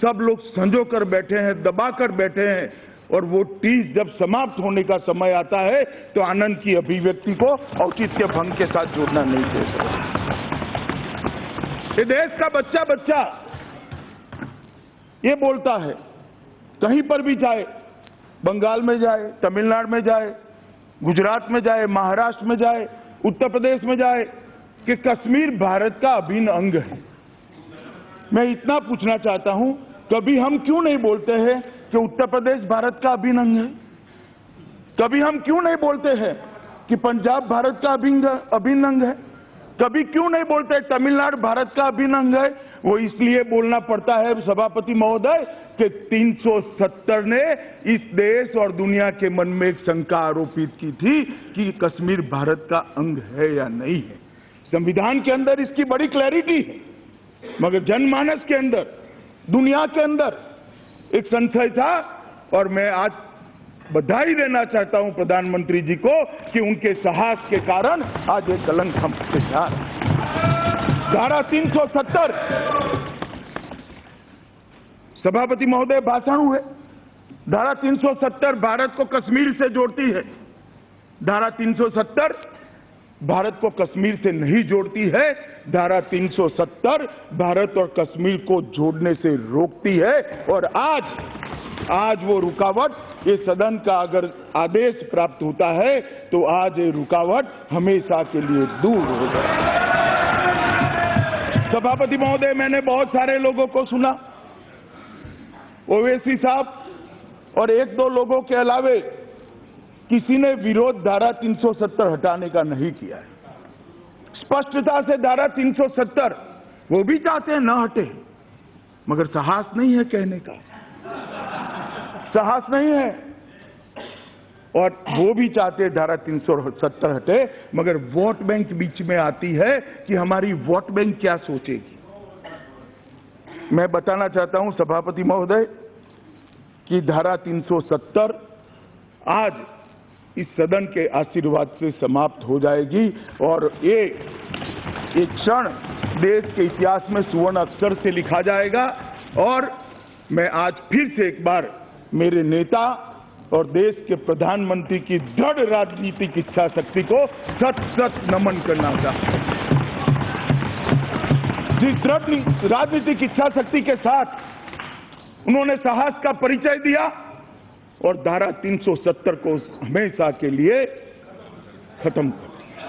सब लोग संजो कर बैठे हैं, दबा कर बैठे हैं, और वो टीज जब समाप्त होने का समय आता है तो आनंद की अभिव्यक्ति को औचित्य भंग के साथ जोड़ना नहीं चाहिए। ये देश का बच्चा बच्चा ये बोलता है, कहीं पर भी जाए, बंगाल में जाए, तमिलनाडु में जाए, गुजरात में जाए, महाराष्ट्र में जाए, उत्तर प्रदेश में जाए, कि कश्मीर भारत का अभिन्न अंग है। मैं इतना पूछना चाहता हूं, कभी हम क्यों नहीं बोलते हैं कि उत्तर प्रदेश भारत का अभिन्न अंग है? कभी हम क्यों नहीं बोलते हैं कि पंजाब भारत का अभिन्न अंग है? कभी क्यों नहीं बोलते तमिलनाडु भारत का अभिन्न अंग है? वो इसलिए बोलना पड़ता है सभापति महोदय कि 370 ने इस देश और दुनिया के मन में एक शंका आरोपित की थी कि कश्मीर भारत का अंग है या नहीं है। संविधान के अंदर इसकी बड़ी क्लैरिटी है, मगर जनमानस के अंदर, दुनिया के अंदर एक संशय था। और मैं आज बधाई देना चाहता हूं प्रधानमंत्री जी को कि उनके साहस के कारण आज ये कलंक हम पे जा रहा है। धारा 370 सभापति महोदय भाषण हुए। धारा 370 भारत को कश्मीर से जोड़ती है। धारा 370 भारत को कश्मीर से नहीं जोड़ती है। धारा 370 भारत और कश्मीर को जोड़ने से रोकती है। और आज वो रुकावट, ये सदन का अगर आदेश प्राप्त होता है तो आज ये रुकावट हमेशा के लिए दूर हो जाए। सभापति महोदय, मैंने बहुत सारे लोगों को सुना, ओवैसी साहब और एक दो लोगों के अलावे किसी ने विरोध धारा 370 हटाने का नहीं किया है। स्पष्टता से धारा 370 वो भी चाहते हैं न हटे, मगर साहस नहीं है कहने का, साहस नहीं है। और वो भी चाहते हैं धारा 370 हटे, मगर वोट बैंक बीच में आती है कि हमारी वोट बैंक क्या सोचेगी। मैं बताना चाहता हूं सभापति महोदय कि धारा 370 आज इस सदन के आशीर्वाद से समाप्त हो जाएगी और ये एक क्षण देश के इतिहास में सुवर्ण अक्षर से लिखा जाएगा। और मैं आज फिर से एक बार मेरे नेता और देश के प्रधानमंत्री की दृढ़ राजनीतिक इच्छा शक्ति को सत नमन करना चाहता हूं। जिस दृढ़ राजनीतिक इच्छा शक्ति के साथ उन्होंने साहस का परिचय दिया और धारा 370 को हमेशा के लिए खत्म कर दिया।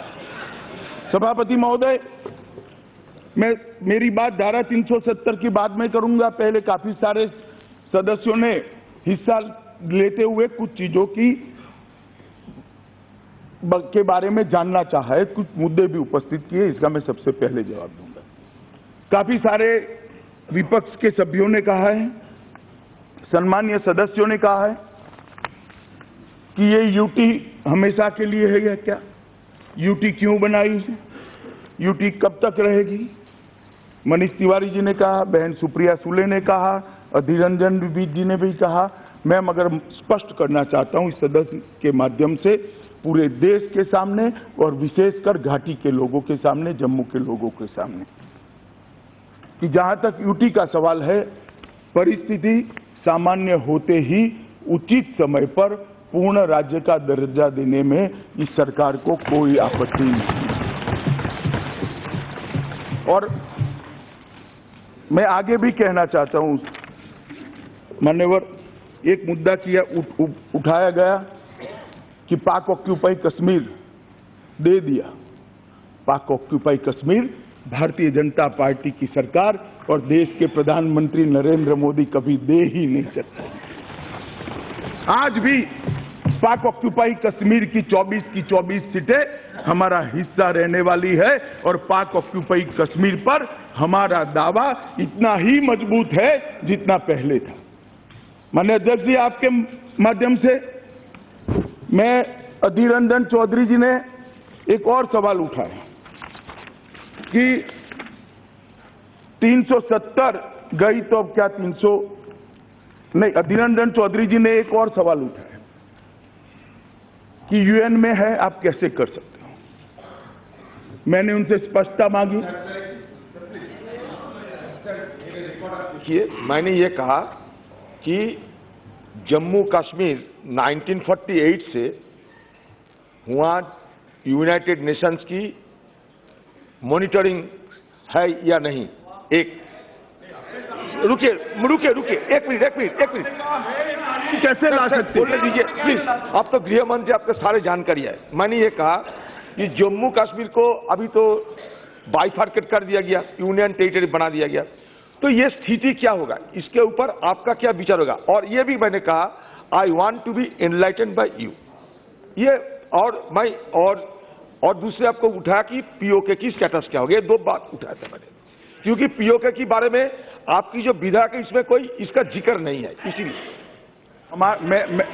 सभापति महोदय, मेरी बात धारा 370 की बाद में करूंगा। पहले काफी सारे सदस्यों ने हिस्सा लेते हुए कुछ चीजों के बारे में जानना चाहा है, कुछ मुद्दे भी उपस्थित किए, इसका मैं सबसे पहले जवाब दूंगा। काफी सारे विपक्ष के सभ्यों ने कहा है, सम्मानीय सदस्यों ने कहा है कि ये यूटी हमेशा के लिए है या क्या? यूटी क्यों बनाई? यूटी कब तक रहेगी? मनीष तिवारी जी ने कहा, बहन सुप्रिया सुले ने कहा, अधीर रंजन जी ने भी कहा। मैं मगर स्पष्ट करना चाहता हूं इस सदन के माध्यम से पूरे देश के सामने और विशेषकर घाटी के लोगों के सामने, जम्मू के लोगों के सामने, कि जहां तक यूटी का सवाल है, परिस्थिति सामान्य होते ही उचित समय पर पूर्ण राज्य का दर्जा देने में इस सरकार को कोई आपत्ति नहीं। और मैं आगे भी कहना चाहता हूं, मान्यवर, एक मुद्दा उठाया गया कि पाक ऑक्यूपाई कश्मीर दे दिया। पाक ऑक्यूपाई कश्मीर भारतीय जनता पार्टी की सरकार और देश के प्रधानमंत्री नरेंद्र मोदी कभी दे ही नहीं सकते। आज भी पाक ऑक्यूपाई कश्मीर की 24 सीटें हमारा हिस्सा रहने वाली है और पाक ऑक्यूपाई कश्मीर पर हमारा दावा इतना ही मजबूत है जितना पहले था। माननीय अध्यक्ष जी, आपके माध्यम से मैं, अधीर रंजन चौधरी जी ने एक और सवाल उठाया कि 370 गई तो अब क्या 300 नहीं। अधीर रंजन चौधरी जी ने एक और सवाल उठाया कि यूएन में है, आप कैसे कर सकते हो? मैंने उनसे स्पष्टता मांगी। देखिए, मैंने ये कहा कि जम्मू कश्मीर 1948 से हुआ यूनाइटेड नेशंस की मॉनिटरिंग है या नहीं। एक रुकिए रुकिए रुकिए, एक मिनट कैसे ला सकते बोलने दीजिए प्लीज। आप तो गृह मंत्री, आपके सारे जानकारी है। मैंने ये कहा कि जम्मू कश्मीर को अभी तो बाइफर्केट कर दिया गया, यूनियन टेरिटरी बना दिया गया, तो ये स्थिति क्या होगा, इसके ऊपर आपका क्या विचार होगा। और ये भी मैंने कहा, I want to be enlightened by you. ये और मैं और दूसरे आपको उठाया कि पीओके की स्टेटस क्या होगा। ये दो बात उठाया था मैंने, क्योंकि पीओके के बारे में आपकी जो विधायक है इसमें कोई इसका जिक्र नहीं है। इसीलिए मैं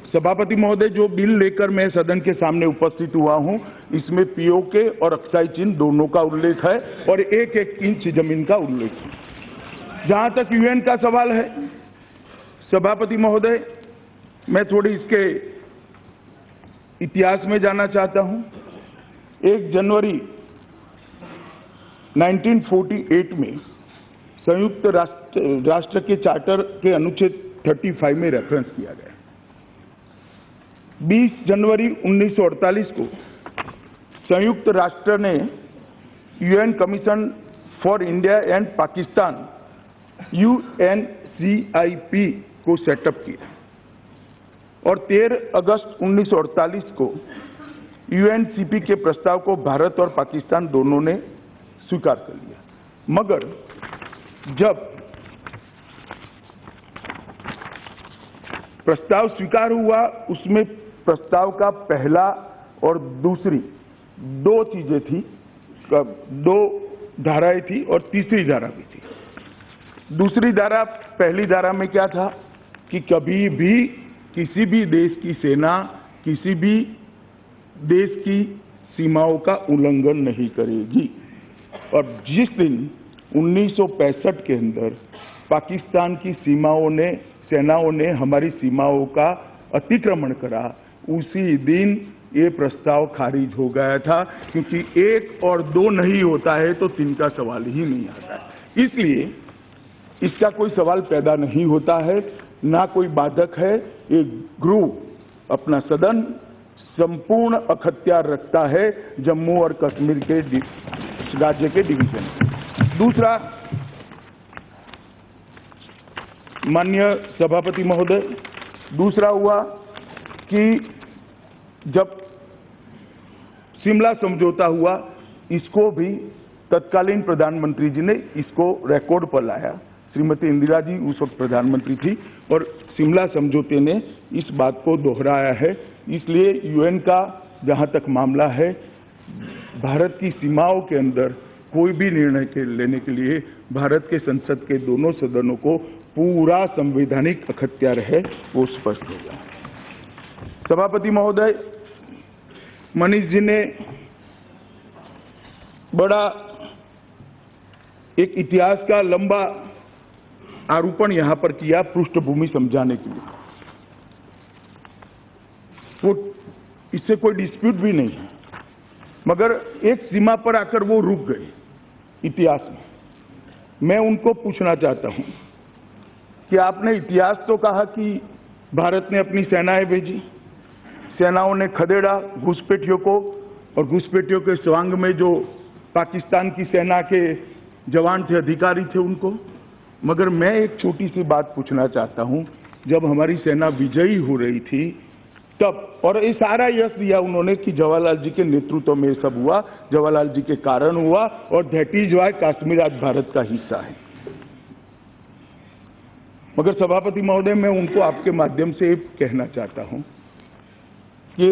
सभापति महोदय, जो बिल लेकर मैं सदन के सामने उपस्थित हुआ हूं, इसमें पीओके और अक्षय चिन्ह दोनों का उल्लेख है और 1-1 इंच जमीन का उल्लेख है। जहां तक यूएन का सवाल है, सभापति महोदय, मैं थोड़ी इसके इतिहास में जाना चाहता हूं। 1 जनवरी 1948 में संयुक्त राष्ट्र के चार्टर के अनुच्छेद 35 में रेफरेंस किया गया। 20 जनवरी 1948 को संयुक्त राष्ट्र ने UN commission for India and Pakistan UNCIP को सेटअप किया और 13 अगस्त 1948 को UNCP के प्रस्ताव को भारत और पाकिस्तान दोनों ने स्वीकार कर लिया। मगर जब प्रस्ताव स्वीकार हुआ, उसमें प्रस्ताव का पहला और दूसरी 2 चीजें थी, 2 धाराएं थी और तीसरी धारा भी थी। दूसरी धारा, पहली धारा में क्या था कि कभी भी किसी भी देश की सेना किसी भी देश की सीमाओं का उल्लंघन नहीं करेगी। और जिस दिन 1965 के अंदर पाकिस्तान की सेनाओं ने हमारी सीमाओं का अतिक्रमण करा, उसी दिन ये प्रस्ताव खारिज हो गया था, क्योंकि 1 और 2 नहीं होता है तो 3 का सवाल ही नहीं आता है। इसलिए इसका कोई सवाल पैदा नहीं होता है, ना कोई बाधक है। एक गृह अपना सदन संपूर्ण अख्तियार रखता है जम्मू और कश्मीर के राज्य के डिवीजन। दूसरा, माननीय सभापति महोदय, दूसरा हुआ कि जब शिमला समझौता हुआ, इसको भी तत्कालीन प्रधानमंत्री जी ने इसको रिकॉर्ड पर लाया। श्रीमती इंदिरा जी उस वक्त प्रधानमंत्री थी और शिमला समझौते ने इस बात को दोहराया है। इसलिए यूएन का जहां तक मामला है, भारत की सीमाओं के अंदर कोई भी निर्णय लेने के लिए भारत के संसद के दोनों सदनों को पूरा संवैधानिक अख्तियार है, वो स्पष्ट होगा। सभापति महोदय, मनीष जी ने बड़ा एक इतिहास का लंबा आरोपण यहां पर किया पृष्ठभूमि समझाने के लिए। वो इससे कोई डिस्प्यूट भी नहीं है, मगर एक सीमा पर आकर वो रुक गए इतिहास में। मैं उनको पूछना चाहता हूं कि आपने इतिहास तो कहा कि भारत ने अपनी सेनाएं भेजी, सेनाओं ने खदेड़ा घुसपैठियों को, और घुसपैठियों के स्वांग में जो पाकिस्तान की सेना के जवान थे, अधिकारी थे, उनको। मगर मैं एक छोटी सी बात पूछना चाहता हूं, जब हमारी सेना विजयी हो रही थी तब, और ये सारा यश दिया उन्होंने कि जवाहरलाल जी के नेतृत्व में ये सब हुआ, जवाहरलाल जी के कारण हुआ, और दैट इज व्हाई कश्मीर आज भारत का हिस्सा है। मगर सभापति महोदय, मैं उनको आपके माध्यम से कहना चाहता हूं कि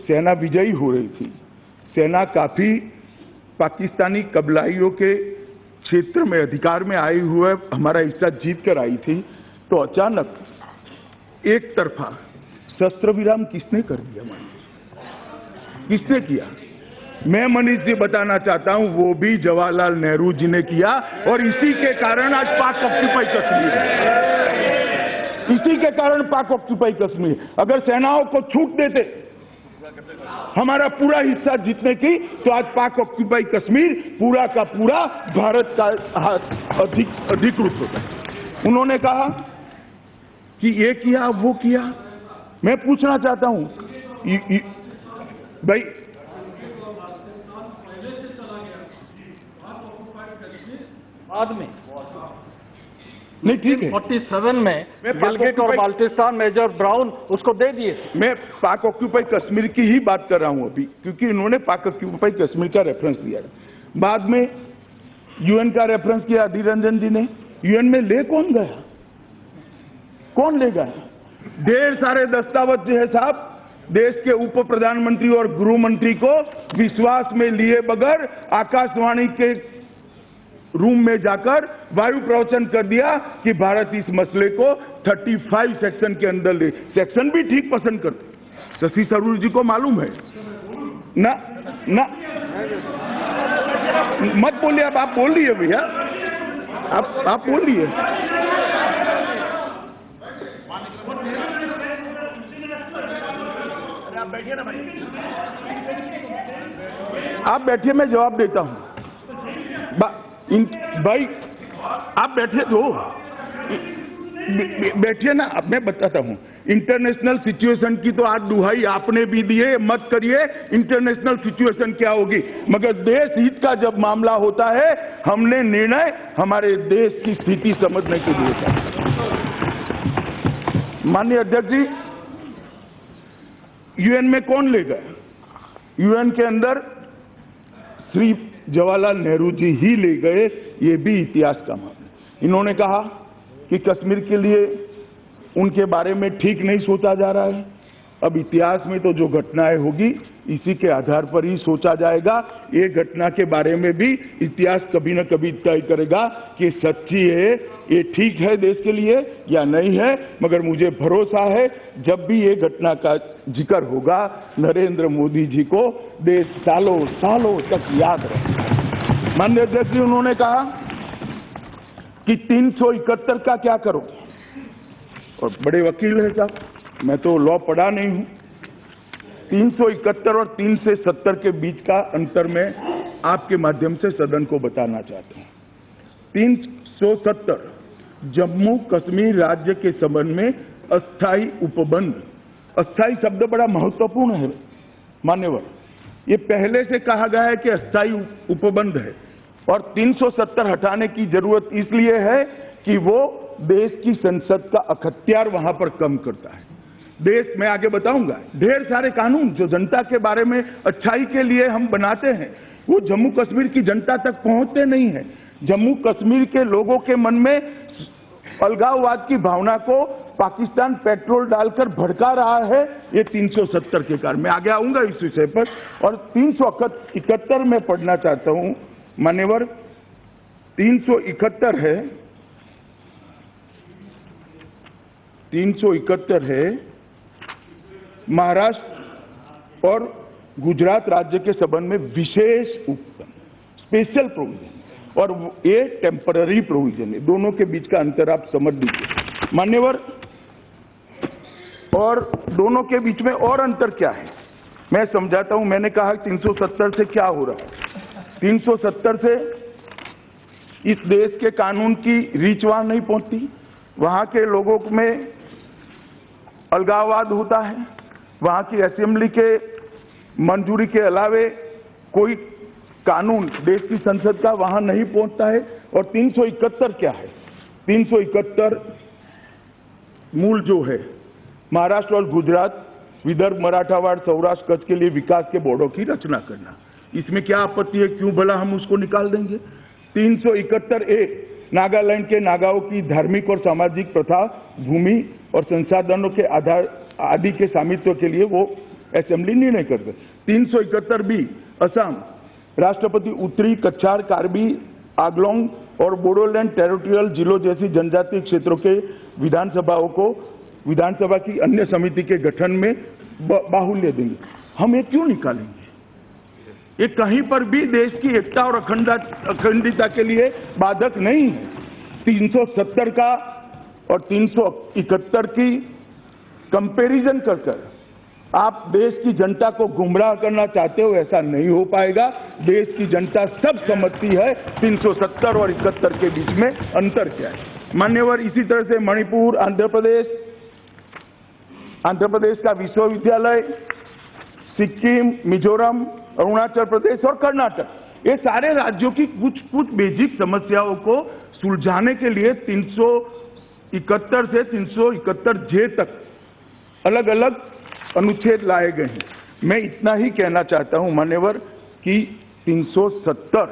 सेना विजयी हो रही थी, सेना काफी पाकिस्तानी कबीलाइयों के क्षेत्र में अधिकार में आए हुए हमारा हिस्सा जीत कर आई थी, तो अचानक एक तरफा शस्त्र विराम किसने कर दिया? किसने किया? मैं मनीष जी बताना चाहता हूं, वो भी जवाहरलाल नेहरू जी ने किया, और इसी के कारण आज पाक ऑक्यूपाई कश्मीर है। इसी के कारण पाक ऑक्यूपाई कश्मीर। अगर सेनाओं को छूट देते हमारा पूरा हिस्सा जीतने की, तो आज पाक ऑक्यूपाई कश्मीर पूरा का पूरा भारत का अधिकृत होता है। उन्होंने कहा कि ये किया वो किया। मैं पूछना चाहता हूं भाई, बाद में नहीं ठीक है, 47 में गिलगिट और बाल्टिस्तान मेजर ब्राउन उसको दे दिए। मैं पाक ऑक्यूपाई कश्मीर की ही बात कर रहा हूं अभी, क्योंकि इन्होंने पाक ऑक्यूपाई कश्मीर का रेफरेंस दिया है। बाद में यूएन का रेफरेंस किया अधीर रंजन जी ने। यूएन में ले कौन गया? कौन ले गया? ढेर सारे दस्तावेज जो है साहब, देश के उप प्रधानमंत्री और गृह मंत्री को विश्वास में लिए बगैर आकाशवाणी के रूम में जाकर वायु प्रवचन कर दिया कि भारत इस मसले को 35 सेक्शन के अंदर ले। सेक्शन भी ठीक पसंद करते, शशि थरूर जी को मालूम है ना। ना मत बोलिए, अब आप बोल रही है भैया, आप बोल रही है। आप बैठिए, मैं जवाब देता हूं। भाई आप बैठिए तो बैठिए ना, अब मैं बताता हूं। इंटरनेशनल सिचुएशन की तो आज दुहाई आपने भी दी है, मत करिए इंटरनेशनल सिचुएशन क्या होगी, मगर देश हित का जब मामला होता है, हमने निर्णय हमारे देश की स्थिति समझने के लिए किया। माननीय अध्यक्ष जी, यूएन में कौन ले गए? यूएन के अंदर श्री जवाहरलाल नेहरू जी ही ले गए, ये भी इतिहास का मामला। इन्होंने कहा कि कश्मीर के लिए उनके बारे में ठीक नहीं सोचा जा रहा है। अब इतिहास में तो जो घटनाएं होगी इसी के आधार पर ही सोचा जाएगा। ये घटना के बारे में भी इतिहास कभी न कभी तय करेगा कि सच्ची है, ये ठीक है देश के लिए या नहीं है। मगर मुझे भरोसा है जब भी ये घटना का जिक्र होगा, नरेंद्र मोदी जी को देश सालों सालों तक याद रखेगा। माननीय अध्यक्ष जी, उन्होंने कहा कि 371 का क्या करो, और बड़े वकील है साहब, मैं तो लॉ पढ़ा नहीं हूं। 371 और 370 के बीच का अंतर मैं आपके माध्यम से सदन को बताना चाहता हूं। 370 जम्मू कश्मीर राज्य के संबंध में अस्थायी उपबंध। अस्थायी शब्द बड़ा महत्वपूर्ण है मान्यवर, ये पहले से कहा गया है कि अस्थायी उपबंध है, और 370 हटाने की जरूरत इसलिए है कि वो देश की संसद का अख्तियार वहां पर कम करता है। देश में आगे बताऊंगा, ढेर सारे कानून जो जनता के बारे में अच्छाई के लिए हम बनाते हैं, वो जम्मू कश्मीर की जनता तक पहुंचते नहीं है। जम्मू कश्मीर के लोगों के मन में अलगाववाद की भावना को पाकिस्तान पेट्रोल डालकर भड़का रहा है, ये 370 के कारण। मैं आगे आऊंगा इस विषय पर। और 371 में पढ़ना चाहता हूं मान्यवर, 371 है, 371 है महाराष्ट्र और गुजरात राज्य के संबंध में विशेष उपबंध, स्पेशल प्रोविजन, और ये टेम्पररी प्रोविजन है। दोनों के बीच का अंतर आप समझ लीजिए मान्यवर। और दोनों के बीच में और अंतर क्या है मैं समझाता हूं। मैंने कहा 370 से क्या हो रहा है। 370 से इस देश के कानून की रीच वहां नहीं पहुंचती, वहां के लोगों में अलगाववाद होता है, वहां की असेंबली के मंजूरी के अलावे कोई कानून देश की संसद का वहां नहीं पहुंचता है। और 371 क्या है? 371 मूल जो है महाराष्ट्र और गुजरात, विदर्भ, मराठावाड़, सौराष्ट्र, कच्छ के लिए विकास के बोर्डों की रचना करना। इसमें क्या आपत्ति है? क्यों भला हम उसको निकाल देंगे? 371A नागालैंड के नागाओं की धार्मिक और सामाजिक प्रथा, भूमि और संसाधनों के आधार आदि के स्वामित्व के लिए वो असेंबली निर्णय करते। 371B असम, राष्ट्रपति उत्तरी कच्छार, कार्बी, आंगलोंग और बोडोलैंड टेरिटोरियल जिलों जैसी जनजातीय क्षेत्रों के विधानसभाओं को विधानसभा की अन्य समिति के गठन में बाहुल्य देंगे। हम ये क्यों निकालेंगे? ये कहीं पर भी देश की एकता और अखंडता के लिए बाधक नहीं है। 370 का और 371 की कंपैरिजन कर आप देश की जनता को गुमराह करना चाहते हो, ऐसा नहीं हो पाएगा। देश की जनता सब समझती है 370 और 71 के बीच में अंतर क्या है। मान्यवर, इसी तरह से मणिपुर, आंध्र प्रदेश का विश्वविद्यालय, सिक्किम, मिजोरम, अरुणाचल प्रदेश और कर्नाटक, ये सारे राज्यों की कुछ बेसिक समस्याओं को सुलझाने के लिए 371 से 371 जे तक अलग अलग अनुच्छेद लाए गए हैं। मैं इतना ही कहना चाहता हूं मान्यवर कि 370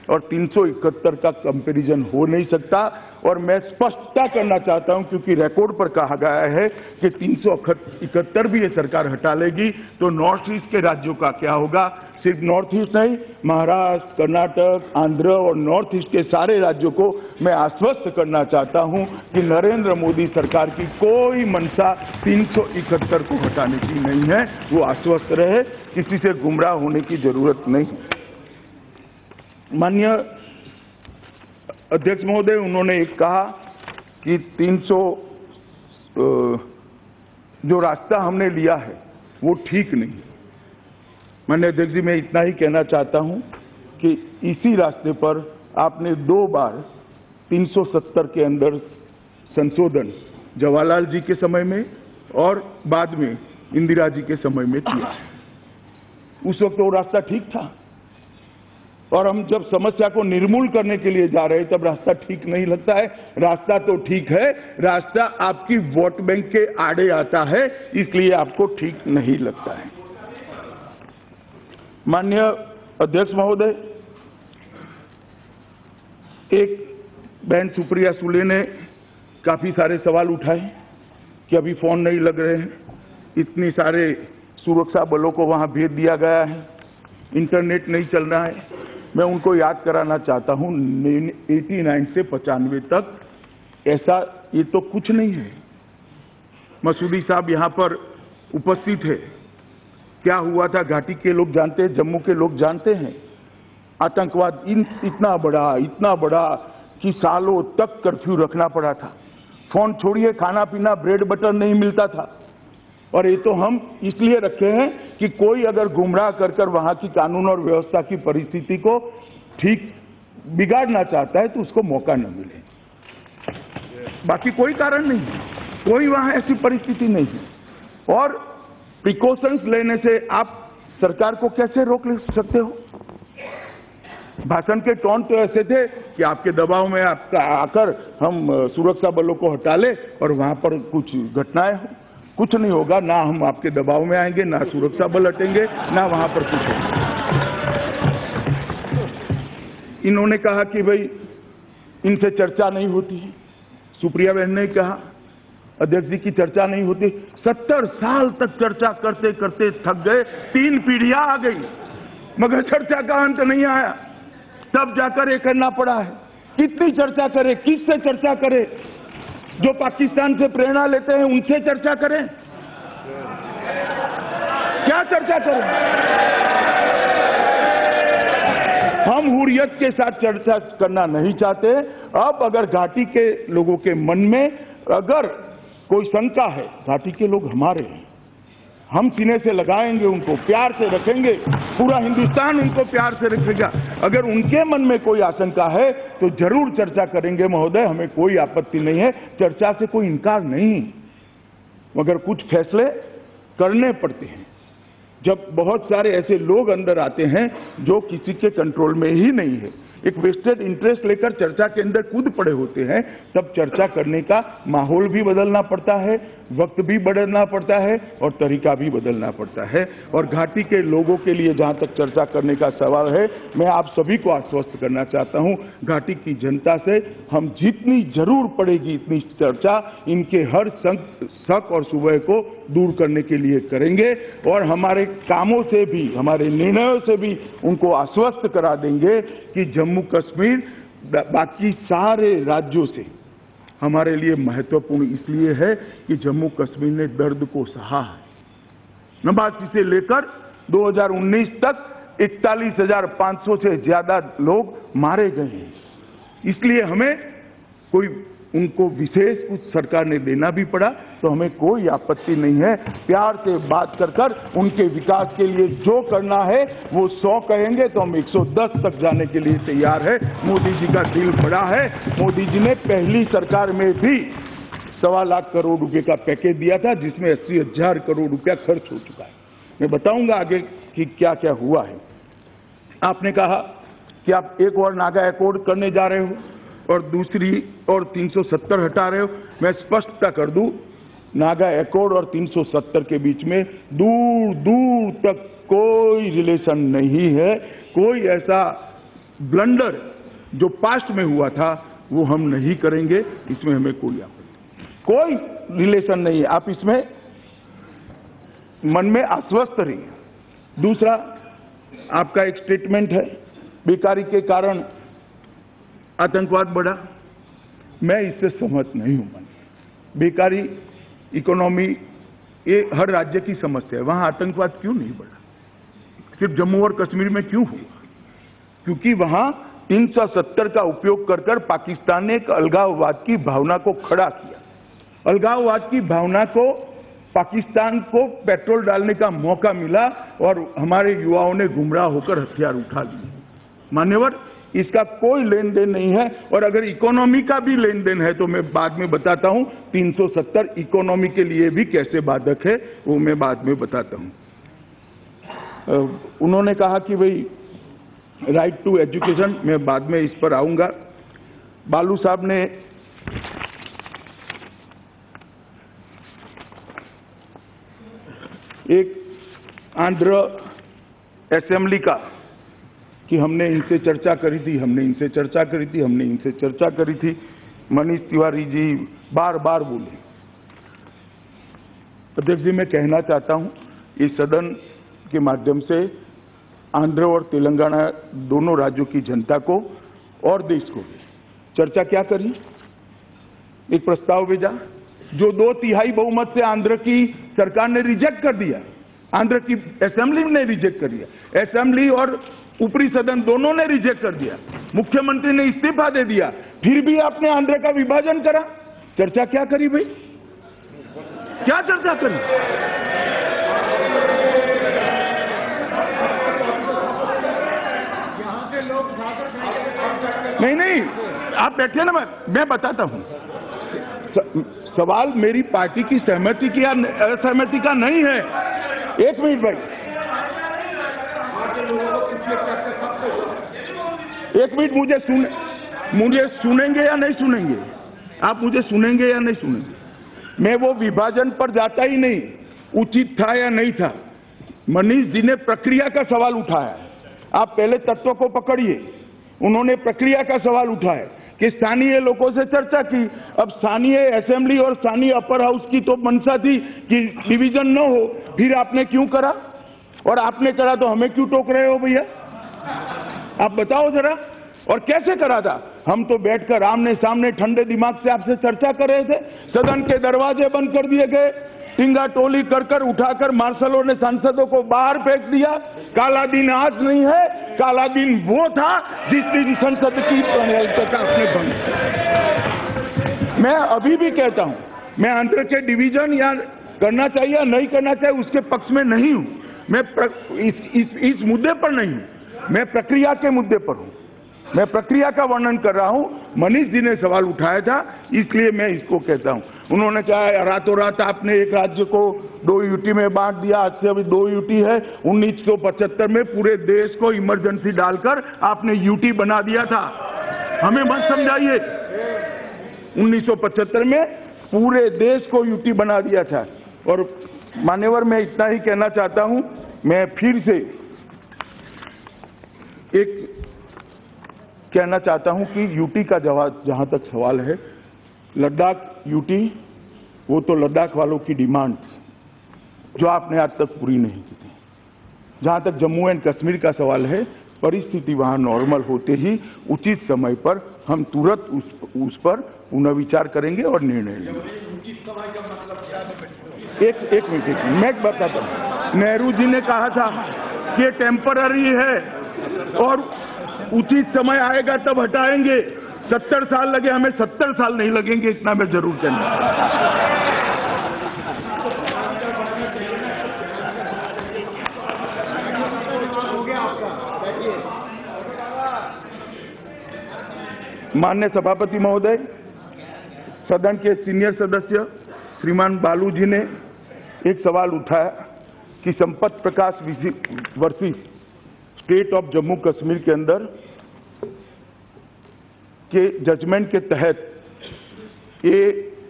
और 371 का कंपैरिजन हो नहीं सकता, और मैं स्पष्टता करना चाहता हूं क्योंकि रिकॉर्ड पर कहा गया है कि 371 भी ये सरकार हटा लेगी तो नॉर्थ ईस्ट के राज्यों का क्या होगा। सिर्फ नॉर्थ ईस्ट नहीं, महाराष्ट्र, कर्नाटक, आंध्र और नॉर्थ ईस्ट के सारे राज्यों को मैं आश्वस्त करना चाहता हूं कि नरेंद्र मोदी सरकार की कोई मंशा 371 को हटाने की नहीं है। वो आश्वस्त रहे, किसी से गुमराह होने की जरूरत नहीं। माननीय अध्यक्ष महोदय, उन्होंने एक कहा कि 300 जो रास्ता हमने लिया है वो ठीक नहीं। माननीय अध्यक्ष जी, मैं इतना ही कहना चाहता हूं कि इसी रास्ते पर आपने 2 बार 370 के अंदर संशोधन जवाहरलाल जी के समय में और बाद में इंदिरा जी के समय में किया। उस वक्त वो रास्ता ठीक था, और हम जब समस्या को निर्मूल करने के लिए जा रहे हैं तब रास्ता ठीक नहीं लगता है। रास्ता तो ठीक है, रास्ता आपकी वोट बैंक के आड़े आता है, इसलिए आपको ठीक नहीं लगता है। माननीय अध्यक्ष महोदय, एक बहन सुप्रिया सुले ने काफी सारे सवाल उठाए कि अभी फोन नहीं लग रहे हैं, इतनी सारे सुरक्षा बलों को वहां भेज दिया गया है, इंटरनेट नहीं चल रहा है। मैं उनको याद कराना चाहता हूं 89 से 95 तक ऐसा ये तो कुछ नहीं है। मसूदी साहब यहां पर उपस्थित है, क्या हुआ था घाटी के लोग जानते हैं, जम्मू के लोग जानते हैं। आतंकवाद इतना बड़ा कि सालों तक कर्फ्यू रखना पड़ा था। फोन छोड़िए, खाना पीना, ब्रेड बटर नहीं मिलता था। और ये तो हम इसलिए रखे हैं कि कोई अगर गुमराह कर वहां की कानून और व्यवस्था की परिस्थिति को ठीक बिगाड़ना चाहता है तो उसको मौका न मिले, बाकी कोई कारण नहीं है। कोई वहां ऐसी परिस्थिति नहीं है। और प्रिकॉशंस लेने से आप सरकार को कैसे रोक सकते हो? भाषण के टोन तो ऐसे थे कि आपके दबाव में आपका आकर हम सुरक्षा बलों को हटा ले और वहां पर कुछ घटनाएं हो। कुछ नहीं होगा, ना हम आपके दबाव में आएंगे, ना सुरक्षा बल हटेंगे, ना वहां पर कुछ होगा। इन्होंने कहा कि भाई इनसे चर्चा नहीं होती। सुप्रिया बहन ने कहा अध्यक्ष जी की चर्चा नहीं होती। 70 साल तक चर्चा करते करते थक गए, 3 पीढ़ियां आ गई मगर चर्चा का अंत नहीं आया। तब जाकर ये करना पड़ा है। कितनी चर्चा करे, किससे चर्चा करे? जो पाकिस्तान से प्रेरणा लेते हैं उनसे चर्चा करें, क्या चर्चा करें? हम हुर्रियत के साथ चर्चा करना नहीं चाहते। अब अगर घाटी के लोगों के मन में अगर कोई शंका है, घाटी के लोग हमारे हैं, हम सीने से लगाएंगे, उनको प्यार से रखेंगे, पूरा हिंदुस्तान उनको प्यार से रखेगा। अगर उनके मन में कोई आशंका है तो जरूर चर्चा करेंगे महोदय, हमें कोई आपत्ति नहीं है, चर्चा से कोई इनकार नहीं, मगर कुछ फैसले करने पड़ते हैं। जब बहुत सारे ऐसे लोग अंदर आते हैं जो किसी के कंट्रोल में ही नहीं है, एक वेस्टेड इंटरेस्ट लेकर चर्चा के अंदर कूद पड़े होते हैं, तब चर्चा करने का माहौल भी बदलना पड़ता है, वक्त भी बदलना पड़ता है और तरीका भी बदलना पड़ता है। और घाटी के लोगों के लिए जहां तक चर्चा करने का सवाल है, मैं आप सभी को आश्वस्त करना चाहता हूं, घाटी की जनता से हम जितनी जरूर पड़ेगी इतनी चर्चा इनके हर शक और शुबह को दूर करने के लिए करेंगे और हमारे कामों से भी, हमारे निर्णयों से भी उनको आश्वस्त करा देंगे कि जम्मू कश्मीर बाकी सारे राज्यों से हमारे लिए महत्वपूर्ण इसलिए है कि जम्मू कश्मीर ने दर्द को सहा है। नवासी से लेकर 2019 तक 41,500 से ज्यादा लोग मारे गए हैं। इसलिए हमें कोई उनको विशेष कुछ सरकार ने देना भी पड़ा तो हमें कोई आपत्ति नहीं है। प्यार से बात कर उनके विकास के लिए जो करना है वो 100 कहेंगे तो हम 110 तक जाने के लिए तैयार है। मोदी जी का दिल बड़ा है। मोदी जी ने पहली सरकार में भी 1.25 लाख करोड़ रुपए का पैकेज दिया था, जिसमें 80,000 करोड़ रुपया खर्च हो चुका है। मैं बताऊंगा आगे कि क्या क्या हुआ है। आपने कहा कि आप एक और नागा अकॉर्ड करने जा रहे हो और दूसरी और 370 हटा रहे हो। मैं स्पष्टता कर दूं, नागा अकॉर्ड और 370 के बीच में दूर दूर तक कोई रिलेशन नहीं है। कोई ऐसा ब्लंडर जो पास्ट में हुआ था वो हम नहीं करेंगे, इसमें हमें कोई रिलेशन नहीं है। आप इसमें मन में आश्वस्त रहिए। दूसरा, आपका एक स्टेटमेंट है बेकारी के कारण आतंकवाद बढ़ा। मैं इससे सहमत नहीं हूं। बेकारी, इकोनॉमी, ये हर राज्य की समस्या है। वहां आतंकवाद क्यों नहीं बढ़ा? सिर्फ जम्मू और कश्मीर में क्यों हुआ? क्योंकि वहां 370 का उपयोग कर पाकिस्तान ने एक अलगाववाद की भावना को खड़ा किया। अलगाववाद की भावना को पाकिस्तान को पेट्रोल डालने का मौका मिला और हमारे युवाओं ने गुमराह होकर हथियार उठा लिए। मान्यवर, इसका कोई लेन देन नहीं है। और अगर इकोनॉमी का भी लेन देन है तो मैं बाद में बताता हूं 370 इकोनॉमी के लिए भी कैसे बाधक है, वो मैं बाद में बताता हूं। उन्होंने कहा कि भाई राइट टू एजुकेशन, मैं बाद में इस पर आऊंगा। बालू साहब ने एक आंध्र असेंबली का कि हमने इनसे चर्चा करी थी, हमने इनसे चर्चा करी थी, हमने इनसे चर्चा करी थी। मनीष तिवारी जी बार बार बोले। अध्यक्ष जी, मैं कहना चाहता हूं इस सदन के माध्यम से आंध्र और तेलंगाना दोनों राज्यों की जनता को और देश को चर्चा क्या करी। एक प्रस्ताव भेजा जो 2/3 बहुमत से आंध्र की सरकार ने रिजेक्ट कर दिया। आंध्र की असेंबली ने रिजेक्ट कर दिया। असेंबली और ऊपरी सदन दोनों ने रिजेक्ट कर दिया। मुख्यमंत्री ने इस्तीफा दे दिया। फिर भी आपने आंध्र का विभाजन करा। चर्चा क्या करी भाई? क्या चर्चा करी? नहीं, आप बैठे ना, मैं बताता हूं। सवाल मेरी पार्टी की सहमति की या असहमति का नहीं है। एक मिनट भाई, एक मिनट, मुझे सुनेंगे या नहीं सुनेंगे? आप मुझे सुनेंगे या नहीं सुनेंगे? मैं वो विभाजन पर जाता ही नहीं, उचित था या नहीं था। मनीष जी ने प्रक्रिया का सवाल उठाया। आप पहले तत्व को पकड़िए। उन्होंने प्रक्रिया का सवाल उठाया कि स्थानीय लोगों से चर्चा की। अब स्थानीय असेंबली और स्थानीय अपर हाउस की तो मंशा थी कि डिवीजन न हो, फिर आपने क्यों करा? और आपने करा तो हमें क्यों टोक रहे हो भैया? आप बताओ जरा। और कैसे करा था? हम तो बैठकर आमने सामने ठंडे दिमाग से आपसे चर्चा कर रहे थे। सदन के दरवाजे बंद कर दिए गए, टिंगा टोली कर उठाकर मार्शलों ने सांसदों को बाहर फेंक दिया। काला दिन आज नहीं है, काला दिन वो था जिस दिन संसद की प्रणयता आपने भंग किया। मैं अभी भी कहता हूं, मैं आंध्र के डिवीजन या करना चाहिए या नहीं करना चाहिए उसके पक्ष में नहीं हूं। मैं इस मुद्दे पर नहीं हूं, मैं प्रक्रिया के मुद्दे पर हूं। मैं प्रक्रिया का वर्णन कर रहा हूं। मनीष जी ने सवाल उठाया था, इसलिए मैं इसको कहता हूं। उन्होंने कहा रातों रात आपने एक राज्य को 2 यूटी में बांट दिया। आज से अभी 2 यूटी है। 1975 में पूरे देश को इमरजेंसी डालकर आपने यूटी बना दिया था। हमें मत समझाइए। 1975 में पूरे देश को यूटी बना दिया था। और मान्यवर, मैं इतना ही कहना चाहता हूं। मैं फिर से एक कहना चाहता हूं कि यूटी का जवाब, जहां तक सवाल है, लद्दाख यूटी, वो तो लद्दाख वालों की डिमांड जो आपने आज तक पूरी नहीं की थी। जहां तक जम्मू एंड कश्मीर का सवाल है, परिस्थिति वहां नॉर्मल होते ही उचित समय पर हम तुरंत उस पर पुनर्विचार करेंगे और निर्णय लेंगे। एक मिनट मैं बताता हूं। नेहरू जी ने कहा था कि ये टेम्पररी है और उचित समय आएगा तब हटाएंगे। 70 साल लगे, हमें 70 साल नहीं लगेंगे, इतना मैं जरूर कहना। माननीय सभापति महोदय, सदन के सीनियर सदस्य श्रीमान बालू जी ने एक सवाल उठाया कि Sampat Prakash versus state of Jammu Kashmir के अंदर के जजमेंट के तहत ये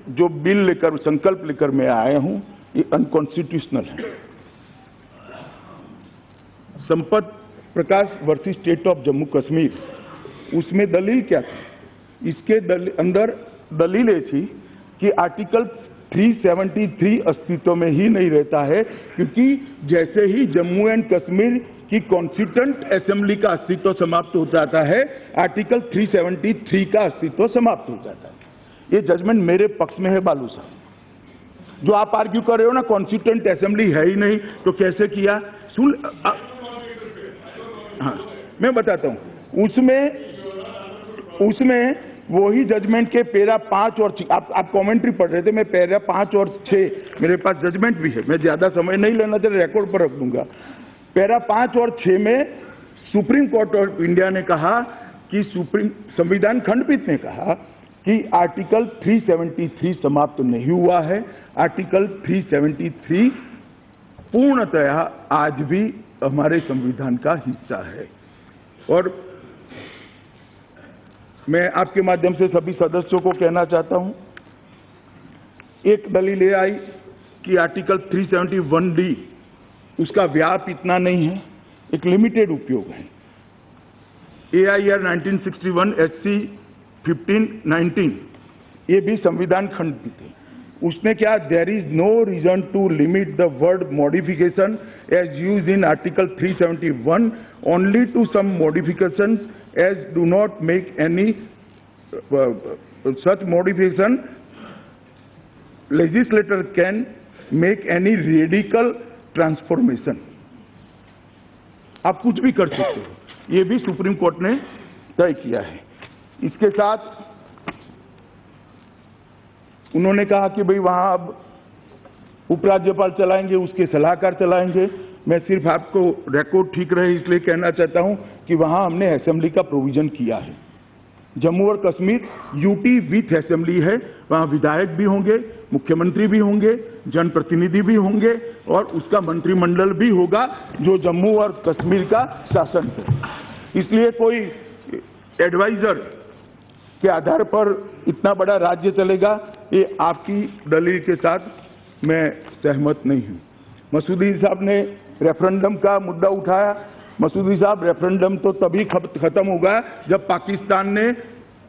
जो बिल लेकर, संकल्प लेकर मैं आया हूं, ये अनकॉन्स्टिट्यूशनल है। Sampat Prakash versus state of Jammu Kashmir, उसमें दलील क्या थी? इसके अंदर दलील ये थी कि आर्टिकल 373 अस्तित्व में ही नहीं रहता है, क्योंकि जैसे ही जम्मू एंड कश्मीर की कॉन्स्टिट्यूएंट असेंबली का अस्तित्व समाप्त हो जाता है, आर्टिकल 373 का अस्तित्व समाप्त हो जाता है। ये जजमेंट मेरे पक्ष में है बालू साहब। जो आप आर्ग्यू कर रहे हो ना, कॉन्स्टिट्यूएंट असेंबली है ही नहीं तो कैसे किया? हाँ, मैं बताता हूं। उसमें वही जजमेंट के पैरा 5 और 6, आप कमेंट्री पढ़ रहे थे, मैं पैरा 5 और 6 मेरे पास जजमेंट भी है, मैं ज्यादा समय नहीं लेना चाहिए, रिकॉर्ड पर रख दूंगा। पैरा 5 और 6 में सुप्रीम कोर्ट ऑफ इंडिया ने कहा कि संविधान खंडपीठ ने कहा कि आर्टिकल 373 समाप्त नहीं हुआ है। आर्टिकल 373 पूर्णतया आज भी हमारे संविधान का हिस्सा है। और मैं आपके माध्यम से सभी सदस्यों को कहना चाहता हूं, एक दलील ये आई कि आर्टिकल 371D उसका व्याप इतना नहीं है, एक लिमिटेड उपयोग है। AIR 1961 SC 1519 ये भी संविधान खंडपीठ है। उसने क्या, there is no reason to limit the word modification as use in article 371 only to some modification as do not make any such modification legislator can make any radical transformation। आप कुछ भी कर सकते हो, ये भी सुप्रीम कोर्ट ने तय किया है। इसके साथ उन्होंने कहा कि भाई वहां अब उपराज्यपाल चलाएंगे, उसके सलाहकार चलाएंगे। मैं सिर्फ आपको रिकॉर्ड ठीक रहे इसलिए कहना चाहता हूं कि वहां हमने असेंबली का प्रोविजन किया है। जम्मू और कश्मीर यूटी विथ असेंबली है, वहां विधायक भी होंगे, मुख्यमंत्री भी होंगे, जनप्रतिनिधि भी होंगे और उसका मंत्रिमंडल भी होगा जो जम्मू और कश्मीर का शासन है। इसलिए कोई एडवाइजर के आधार पर इतना बड़ा राज्य चलेगा, ये आपकी दलील के साथ मैं सहमत नहीं हूं। मसूदी साहब ने रेफरेंडम का मुद्दा उठाया। मसूदी साहब, रेफरेंडम तो तभी खत्म होगा जब पाकिस्तान ने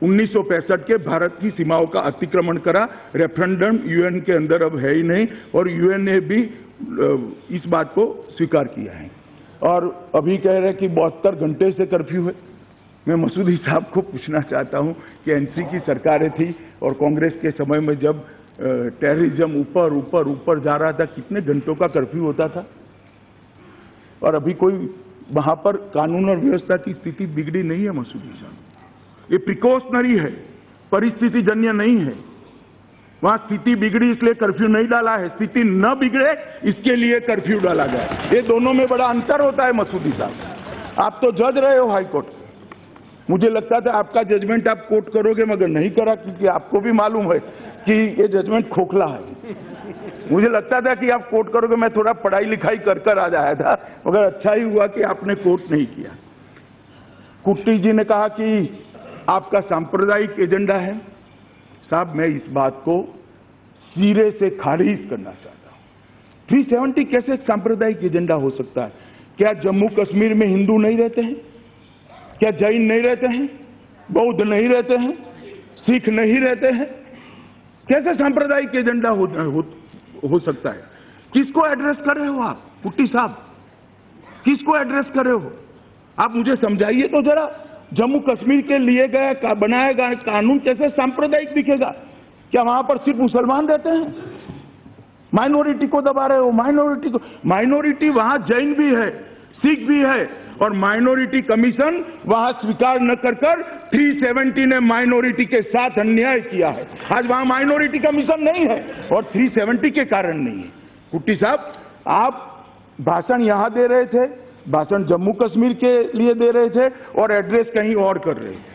1965 के भारत की सीमाओं का अतिक्रमण करा। रेफरेंडम यूएन के अंदर अब है ही नहीं और यूएन ने भी इस बात को स्वीकार किया है। और अभी कह रहे हैं कि 72 घंटे से कर्फ्यू है। मैं मसूदी साहब को पूछना चाहता हूं कि एनसी की सरकारें थी और कांग्रेस के समय में जब टेररिज्म ऊपर ऊपर ऊपर जा रहा था, कितने घंटों का कर्फ्यू होता था? और अभी कोई वहां पर कानून और व्यवस्था की स्थिति बिगड़ी नहीं है मसूदी साहब। ये प्रिकॉशनरी है, परिस्थिति जन्य नहीं है। वहां स्थिति बिगड़ी इसलिए कर्फ्यू नहीं डाला है, स्थिति न बिगड़े इसके लिए कर्फ्यू डाला गया। ये दोनों में बड़ा अंतर होता है मसूदी साहब। आप तो जज रहे हो हाई कोर्ट। मुझे लगता था आपका जजमेंट आप कोर्ट करोगे, मगर नहीं करा, क्योंकि आपको भी मालूम है कि ये जजमेंट खोखला है। मुझे लगता था कि आप कोर्ट करोगे, मैं थोड़ा पढ़ाई लिखाई कर आ जाया था, मगर अच्छा ही हुआ कि आपने कोर्ट नहीं किया। कुट्टी जी ने कहा कि आपका सांप्रदायिक एजेंडा है। साहब, मैं इस बात को सिरे से खारिज करना चाहता हूं। 370 कैसे सांप्रदायिक एजेंडा हो सकता है? क्या जम्मू कश्मीर में हिंदू नहीं रहते हैं? क्या जैन नहीं रहते हैं? बौद्ध नहीं रहते हैं? सिख नहीं रहते हैं? कैसे सांप्रदायिक एजेंडा हो सकता है? किसको एड्रेस कर रहे हो आप कुट्टी साहब? किसको एड्रेस कर रहे हो आप? मुझे समझाइए तो जरा। जम्मू कश्मीर के लिए गए बनाया गया कानून कैसे सांप्रदायिक दिखेगा? क्या वहां पर सिर्फ मुसलमान रहते हैं? माइनॉरिटी को दबा रहे हो। माइनॉरिटी वहां जैन भी है, सिख भी है, और माइनॉरिटी कमीशन वहां स्वीकार न कर 370 ने माइनॉरिटी के साथ अन्याय किया है। आज वहां माइनॉरिटी कमीशन नहीं है और 370 के कारण नहीं है। कुट्टी साहब, आप भाषण यहां दे रहे थे, भाषण जम्मू कश्मीर के लिए दे रहे थे और एड्रेस कहीं और कर रहे थे।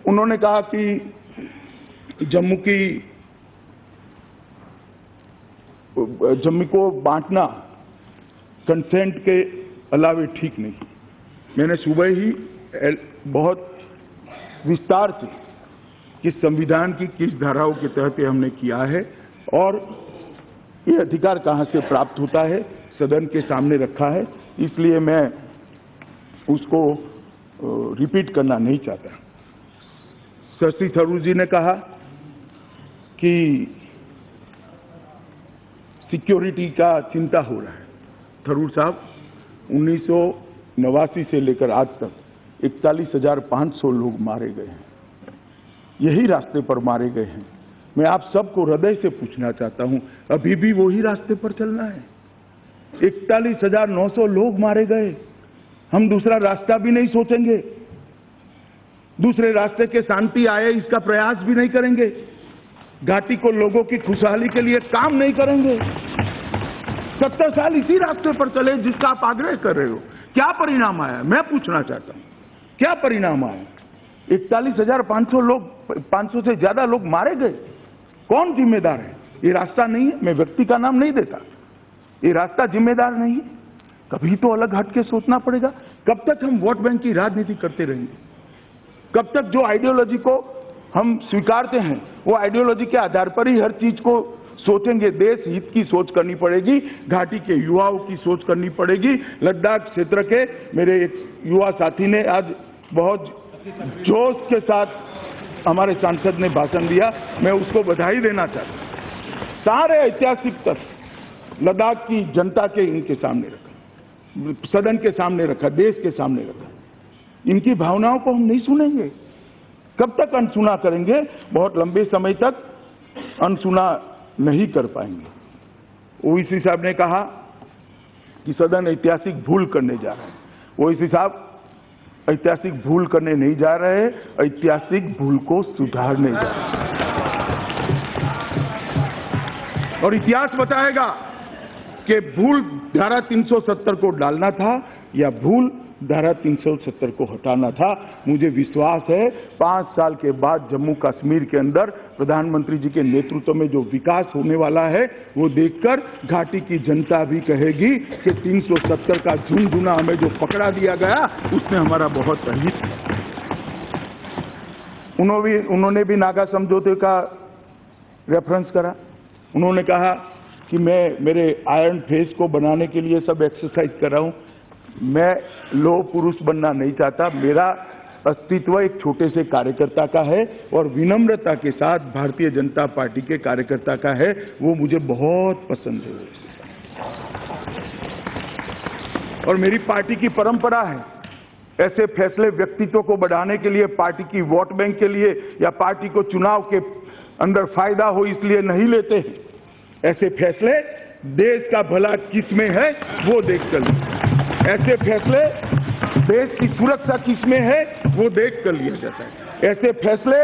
उन्होंने कहा कि जम्मू को बांटना कंसेंट के अलावे ठीक नहीं। मैंने सुबह ही बहुत विस्तार से किस संविधान की किस धाराओं के तहत हमने किया है और ये अधिकार कहां से प्राप्त होता है सदन के सामने रखा है, इसलिए मैं उसको रिपीट करना नहीं चाहता। शशि थरूर जी ने कहा कि सिक्योरिटी का चिंता हो रहा है। थरूर साहब, 1989 से लेकर आज तक 41,500 लोग मारे गए हैं, यही रास्ते पर मारे गए हैं। मैं आप सबको हृदय से पूछना चाहता हूं, अभी भी वही रास्ते पर चलना है? 41,900 लोग मारे गए, हम दूसरा रास्ता भी नहीं सोचेंगे, दूसरे रास्ते के शांति आए इसका प्रयास भी नहीं करेंगे, घाटी को लोगों की खुशहाली के लिए काम नहीं करेंगे। 70 साल इसी रास्ते पर चले जिसका आप आग्रह कर रहे हो। क्या परिणाम आया, मैं पूछना चाहता हूं, क्या परिणाम आया? 41,500 लोग, 500 से ज्यादा लोग मारे गए। कौन जिम्मेदार है? ये रास्ता नहीं है, मैं व्यक्ति का नाम नहीं देता, ये रास्ता जिम्मेदार नहीं है। कभी तो अलग हट के सोचना पड़ेगा। कब तक हम वोट बैंक की राजनीति करते रहेंगे? कब तक जो आइडियोलॉजी को हम स्वीकारते हैं वो आइडियोलॉजी के आधार पर ही हर चीज को सोचेंगे? देश हित की सोच करनी पड़ेगी, घाटी के युवाओं की सोच करनी पड़ेगी। लद्दाख क्षेत्र के मेरे एक युवा साथी ने आज बहुत जोश के साथ हमारे सांसद ने भाषण दिया, मैं उसको बधाई देना चाहता हूं। सारे ऐतिहासिक तथ्य लद्दाख की जनता के इनके सामने रखा, सदन के सामने रखा, देश के सामने रखा। इनकी भावनाओं को हम नहीं सुनेंगे। कब तक अनसुना करेंगे? बहुत लंबे समय तक अनसुना नहीं कर पाएंगे। ओवैसी साहब ने कहा कि सदन ऐतिहासिक भूल करने जा रहा है। ओवैसी साहब, ऐतिहासिक भूल करने नहीं जा रहे, ऐतिहासिक भूल को सुधारने जा रहे हैं। और इतिहास बताएगा कि भूल धारा 370 को डालना था या भूल धारा 370 को हटाना था। मुझे विश्वास है 5 साल के बाद जम्मू कश्मीर के अंदर प्रधानमंत्री जी के नेतृत्व में जो विकास होने वाला है वो देखकर घाटी की जनता भी कहेगी कि 370 का झुनझुना हमें जो पकड़ा दिया गया उसने हमारा बहुत अहित किया। उन्होंने भी नागा समझौते का रेफरेंस करा। उन्होंने कहा कि मैं मेरे आयरन फेस को बनाने के लिए सब एक्सरसाइज कर रहा हूं। मैं लोह पुरुष बनना नहीं चाहता, मेरा अस्तित्व एक छोटे से कार्यकर्ता का है और विनम्रता के साथ भारतीय जनता पार्टी के कार्यकर्ता का है, वो मुझे बहुत पसंद है। और मेरी पार्टी की परंपरा है, ऐसे फैसले व्यक्तित्व को बढ़ाने के लिए, पार्टी की वोट बैंक के लिए या पार्टी को चुनाव के अंदर फायदा हो इसलिए नहीं लेते हैं। ऐसे फैसले देश का भला किसमें है वो देखकर लें। ऐसे फैसले देश की सुरक्षा किसमें है वो देख कर लिया जाता है। ऐसे फैसले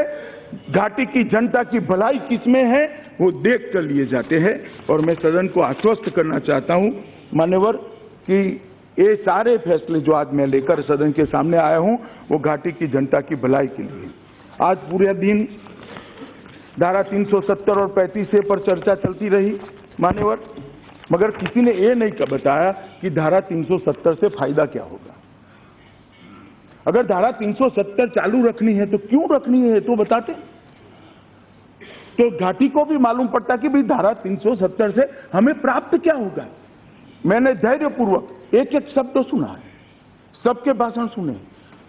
घाटी की जनता की भलाई किसमें है वो देख कर लिए जाते हैं। और मैं सदन को आश्वस्त करना चाहता हूं मान्यवर कि ये सारे फैसले जो आज मैं लेकर सदन के सामने आया हूं वो घाटी की जनता की भलाई के लिए। आज पूरे दिन धारा 370 और 35A पर चर्चा चलती रही मान्यवर, मगर किसी ने ये नहीं बताया कि धारा 370 से फायदा क्या होगा। अगर धारा 370 चालू रखनी है तो क्यों रखनी है तो बताते, तो घाटी को भी मालूम पड़ता कि भाई धारा 370 से हमें प्राप्त क्या होगा। मैंने धैर्यपूर्वक एक एक शब्द सुना है, सबके भाषण सुने,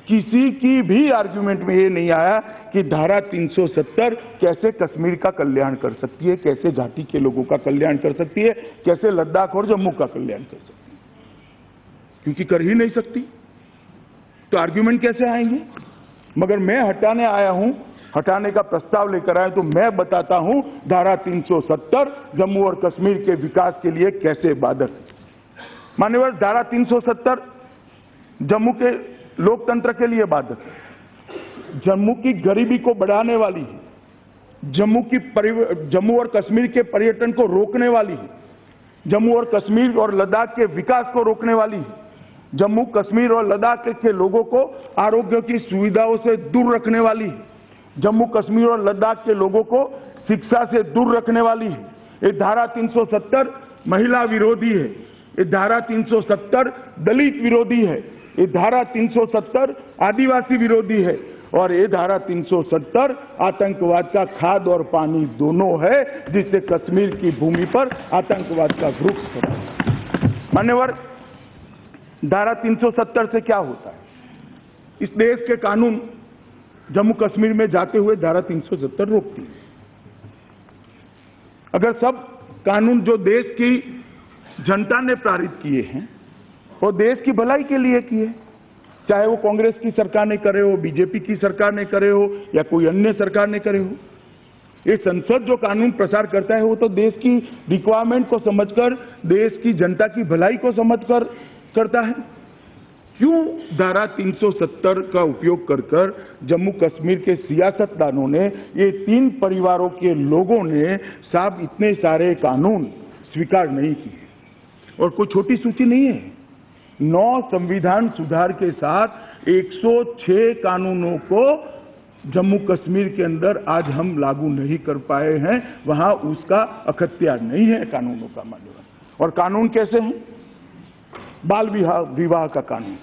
किसी की भी आर्गुमेंट में ये नहीं आया कि धारा 370 कैसे कश्मीर का कल्याण कर सकती है, कैसे घाटी के लोगों का कल्याण कर सकती है, कैसे लद्दाख और जम्मू का कल्याण कर सकती है, क्योंकि कर ही नहीं सकती तो आर्गुमेंट कैसे आएंगे। मगर मैं हटाने आया हूं हटाने का प्रस्ताव लेकर आए तो मैं बताता हूं धारा 370 जम्मू और कश्मीर के विकास के लिए कैसे बाधक है। मान्यवर, धारा 370 जम्मू के लोकतंत्र के लिए बाधक है, जम्मू की गरीबी को बढ़ाने वाली है, जम्मू और कश्मीर के पर्यटन को रोकने वाली है, जम्मू और कश्मीर और लद्दाख के विकास को रोकने वाली है, जम्मू कश्मीर और लद्दाख के लोगों को आरोग्य की सुविधाओं से दूर रखने वाली है, जम्मू कश्मीर और लद्दाख के लोगों को शिक्षा से दूर रखने वाली है। ये धारा 370 महिला विरोधी है, ये धारा 370 दलित विरोधी है, ये धारा 370 आदिवासी विरोधी है और ये धारा 370 आतंकवाद का खाद और पानी दोनों है, जिससे कश्मीर की भूमि पर आतंकवाद का वृक्ष फैला है। मान्यवर, धारा 370 से क्या होता है? इस देश के कानून जम्मू कश्मीर में जाते हुए धारा 370 रोकती है। अगर सब कानून जो देश की जनता ने पारित किए हैं वो देश की भलाई के लिए किए, चाहे वो कांग्रेस की सरकार ने करे हो, बीजेपी की सरकार ने करे हो या कोई अन्य सरकार ने करे हो, ये संसद जो कानून प्रसार करता है वो तो देश की रिक्वायरमेंट को समझकर, देश की जनता की भलाई को समझकर करता है। क्यों धारा 370 का उपयोग कर जम्मू कश्मीर के सियासतदानों ने, ये 3 परिवारों के लोगों ने साहब इतने सारे कानून स्वीकार नहीं किए? और कोई छोटी सूची नहीं है। 9 संविधान सुधार के साथ 106 कानूनों को जम्मू कश्मीर के अंदर आज हम लागू नहीं कर पाए हैं, वहां उसका अख्तियार नहीं है कानूनों का। मान्यवर, और कानून कैसे हैं? बाल विवाह का कानून,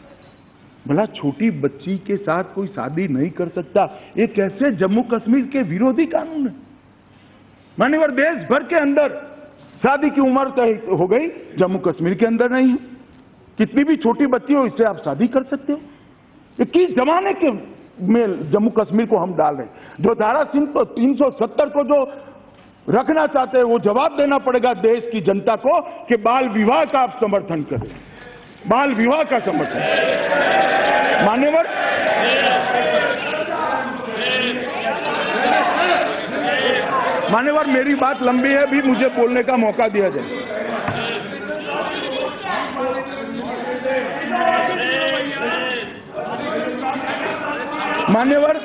भला छोटी बच्ची के साथ कोई शादी नहीं कर सकता, ये कैसे जम्मू कश्मीर के विरोधी कानून है? मान्यवर, देश भर के अंदर शादी की उम्र तय हो गई, जम्मू कश्मीर के अंदर नहीं है। कितनी भी छोटी बच्ची हो, इससे आप शादी कर सकते हो। ये किस जमाने के में जम्मू कश्मीर को हम डाल रहे हैं? जो धारा 370 को जो रखना चाहते हैं वो जवाब देना पड़ेगा देश की जनता को कि बाल विवाह का आप समर्थन करें, बाल विवाह का समर्थन। मान्यवर, मेरी बात लंबी है, भी मुझे बोलने का मौका दिया जाए। मान्यवर,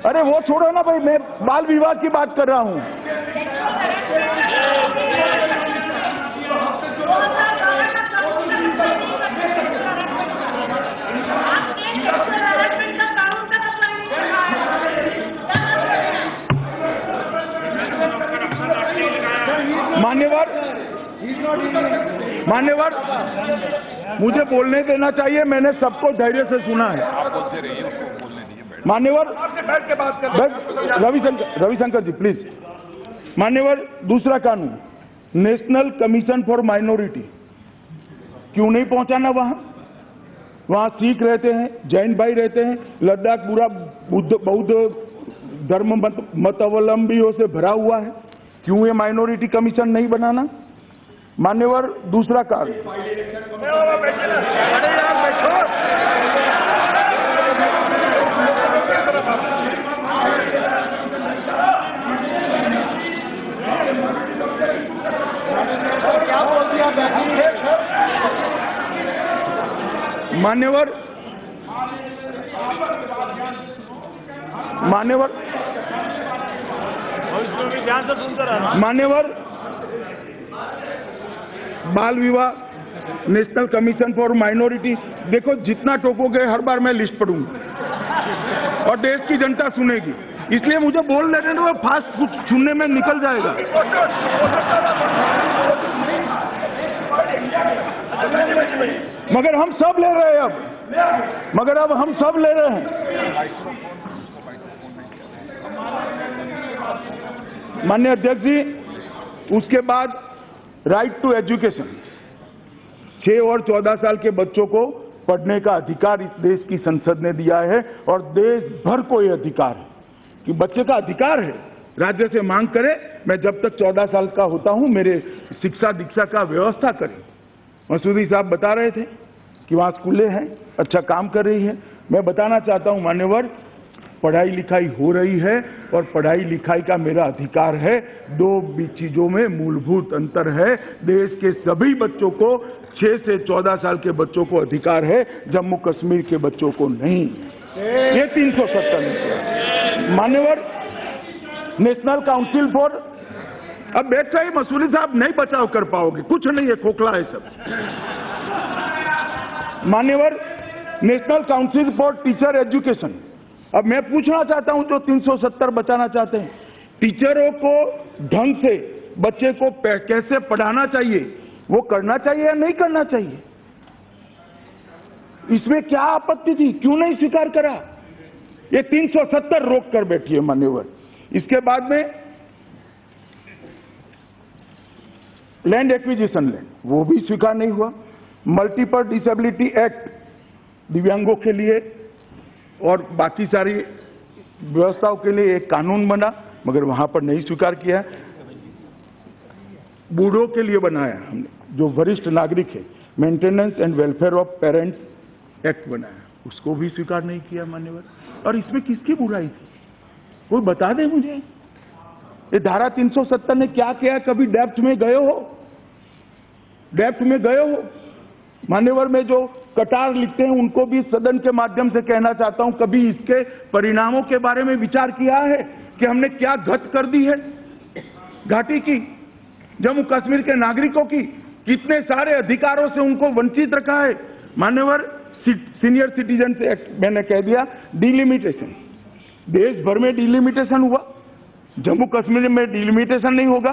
अरे वो छोड़ो ना भाई, मैं बाल विवाह की बात कर रहा हूं। मान्यवर, मुझे बोलने देना चाहिए, मैंने सबको धैर्य से सुना है। मान्यवर, रविशंकर जी प्लीज। मान्यवर, दूसरा कानून नेशनल कमीशन फॉर माइनॉरिटी, क्यों नहीं पहुंचाना? वहां सिख रहते हैं, जैन भाई रहते हैं, लद्दाख पूरा बौद्ध धर्म मतावलंबियों से भरा हुआ है, क्यों ये माइनॉरिटी कमीशन नहीं बनाना? मान्यवर, दूसरा कानून मान्यवर बाल विवाह, नेशनल कमीशन फॉर माइनॉरिटी, देखो जितना टोकोगे हर बार मैं लिस्ट पढ़ूंगा और देश की जनता सुनेगी, इसलिए मुझे बोल लेने दो, फास्ट कुछ सुनने में निकल जाएगा। मगर हम सब ले रहे हैं अब हम सब ले रहे हैं। माननीय अध्यक्ष जी, उसके बाद राइट टू एजुकेशन, 6 और 14 साल के बच्चों को पढ़ने का अधिकार इस देश की संसद ने दिया है और देश भर को यह अधिकार है कि बच्चे का अधिकार है राज्य से मांग करे, मैं जब तक 14 साल का होता हूं मेरे शिक्षा दीक्षा का व्यवस्था करें। मसूदी साहब बता रहे थे कि वहाँ स्कूलें हैं, अच्छा काम कर रही है। मैं बताना चाहता हूँ मान्यवर, पढ़ाई लिखाई हो रही है और पढ़ाई लिखाई का मेरा अधिकार है। दो चीजों में मूलभूत अंतर है। देश के सभी बच्चों को, 6 से 14 साल के बच्चों को अधिकार है, जम्मू कश्मीर के बच्चों को नहीं। ये 370 में मान्यवर नेशनल काउंसिल फॉर, अब बैठ जाइए मसूदी साहब, नहीं बचाव कर पाओगे, कुछ नहीं है, खोखला है सब। मान्यवर national council for teacher education, अब मैं पूछना चाहता हूं जो 370 बचाना चाहते हैं, टीचरों को ढंग से बच्चे को कैसे पढ़ाना चाहिए, वो करना चाहिए या नहीं करना चाहिए? इसमें क्या आपत्ति थी, क्यों नहीं स्वीकार करा? ये 370 रोक कर बैठी है मान्यवर। इसके बाद में लैंड एक्विजिशन लैंड, वो भी स्वीकार नहीं हुआ। मल्टीपल डिसेबिलिटी एक्ट, दिव्यांगों के लिए और बाकी सारी व्यवस्थाओं के लिए एक कानून बना, मगर वहां पर नहीं स्वीकार किया। बूढ़ों के लिए बनाया हमने, जो वरिष्ठ नागरिक है, maintenance and welfare of parents act बनाया, उसको भी स्वीकार नहीं किया मान्यवर। और इसमें किसकी बुराई थी, कोई बता दे मुझे। ये धारा 370 ने क्या किया? कभी डेप्थ में गए हो? डेप्थ में गए हो? मान्यवर में जो कटार लिखते हैं उनको भी सदन के माध्यम से कहना चाहता हूं, कभी इसके परिणामों के बारे में विचार किया है कि हमने क्या घट कर दी है घाटी की, जम्मू कश्मीर के नागरिकों की? कितने सारे अधिकारों से उनको वंचित रखा है। मान्यवर सीनियर सिटीजन एक्ट मैंने कह दिया, डिलिमिटेशन, देश भर में डिलिमिटेशन हुआ, जम्मू कश्मीर में डिलिमिटेशन नहीं होगा।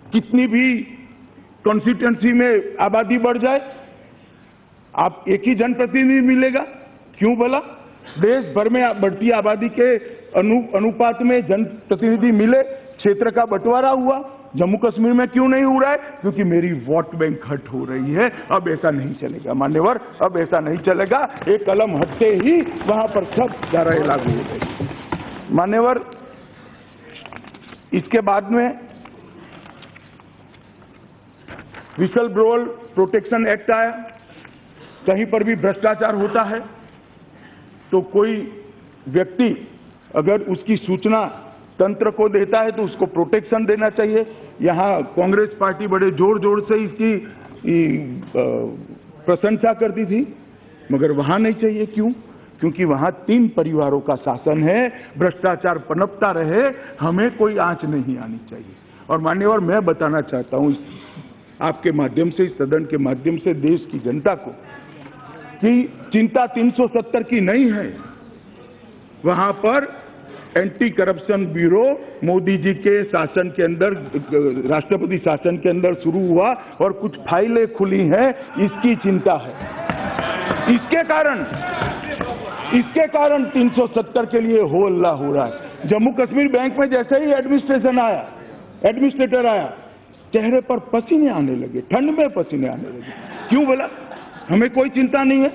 कितनी भी कॉन्स्टिट्यूंसी में आबादी बढ़ जाए, आप एक ही जनप्रतिनिधि मिलेगा, क्यों बोला? देश भर में बढ़ती आबादी के अनुपात में जनप्रतिनिधि मिले, क्षेत्र का बंटवारा हुआ, जम्मू कश्मीर में क्यों नहीं हो रहा है? क्योंकि मेरी वोट बैंक हट हो रही है। अब ऐसा नहीं चलेगा मान्यवर, अब ऐसा नहीं चलेगा। एक कलम हटते ही वहां पर सब धाराएं लागू हो गई मान्यवर। इसके बाद में विसल ब्लोअर प्रोटेक्शन एक्ट आया। कहीं पर भी भ्रष्टाचार होता है तो कोई व्यक्ति अगर उसकी सूचना तंत्र को देता है तो उसको प्रोटेक्शन देना चाहिए। यहां कांग्रेस पार्टी बड़े जोर जोर से इसकी प्रशंसा करती थी, मगर वहां नहीं चाहिए। क्यों? क्योंकि वहां 3 परिवारों का शासन है, भ्रष्टाचार पनपता रहे, हमें कोई आंच नहीं आनी चाहिए। और मान्यवर, मैं बताना चाहता हूं आपके माध्यम से, इस सदन के माध्यम से देश की जनता को कि चिंता 370 की नहीं है। वहां पर anti corruption bureau Modi ji के शासन के अंदर, राष्ट्रपति शासन के अंदर शुरू हुआ और कुछ फाइलें खुली हैं, इसकी चिंता है। इसके कारण 370 के लिए हो अल्लाह हो रहा है। जम्मू कश्मीर बैंक में जैसे ही एडमिनिस्ट्रेटर आया, चेहरे पर पसीने आने लगे, ठंड में पसीने आने लगे। क्यों बोला? हमें कोई चिंता नहीं है,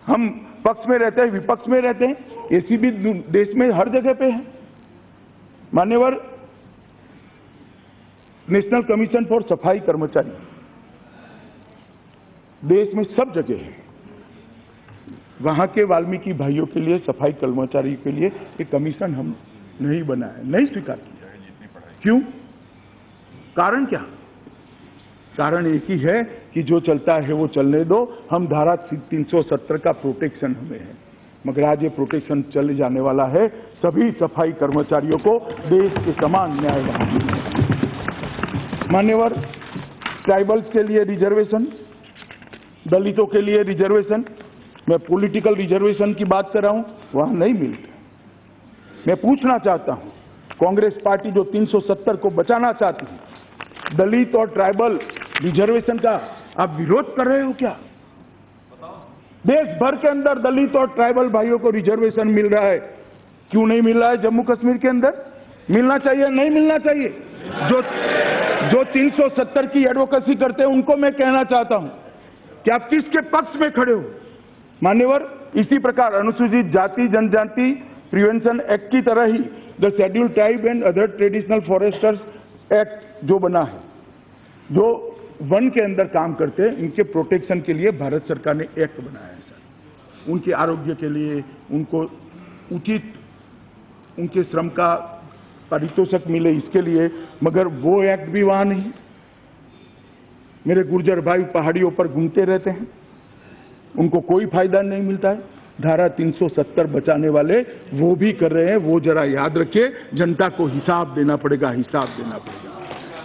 हम पक्ष में रहते हैं, विपक्ष में रहते हैं, एसीबी देश में हर जगह पे है। मान्यवर, नेशनल कमीशन फॉर सफाई कर्मचारी देश में सब जगह है। वहां के वाल्मीकि भाइयों के लिए, सफाई कर्मचारी के लिए एक कमीशन हम नहीं बनाया, नहीं स्वीकार किया। क्यों? कारण क्या? कारण एक ही है कि जो चलता है वो चलने दो, हम धारा 370 का प्रोटेक्शन हमें है। मगर आज ये प्रोटेक्शन चले जाने वाला है। सभी सफाई कर्मचारियों को देश के समान न्याय मिलेगा। मान्यवर, ट्राइबल्स के लिए रिजर्वेशन, दलितों के लिए रिजर्वेशन, मैं पॉलिटिकल रिजर्वेशन की बात कर रहा हूं, वहां नहीं मिलता। मैं पूछना चाहता हूं, कांग्रेस पार्टी जो 370 को बचाना चाहती है, दलित और ट्राइबल रिजर्वेशन का आप विरोध कर रहे हो क्या? देश भर के अंदर दलित और ट्राइबल भाइयों को रिजर्वेशन मिल रहा है, क्यों नहीं मिल रहा है जम्मू कश्मीर के अंदर? मिलना चाहिए, नहीं मिलना चाहिए? जो 370 की एडवोकेसी करते हैं उनको मैं कहना चाहता हूं कि आप किसके पक्ष में खड़े हो? मान्यवर, इसी प्रकार अनुसूचित जाति जनजाति प्रिवेंशन एक्ट की तरह ही the scheduled tribe and other traditional foresters act जो बना है, जो वन के अंदर काम करते हैं, इनके प्रोटेक्शन के लिए भारत सरकार ने एक्ट बनाया है सर। उनके आरोग्य के लिए, उनको उचित उनके श्रम का पारितोषिक मिले इसके लिए, मगर वो एक्ट भी वहां नहीं। मेरे गुर्जर भाई पहाड़ियों पर घूमते रहते हैं, उनको कोई फायदा नहीं मिलता है। धारा 370 बचाने वाले वो भी कर रहे हैं, वो जरा याद रखिए, जनता को हिसाब देना पड़ेगा, हिसाब देना पड़ेगा।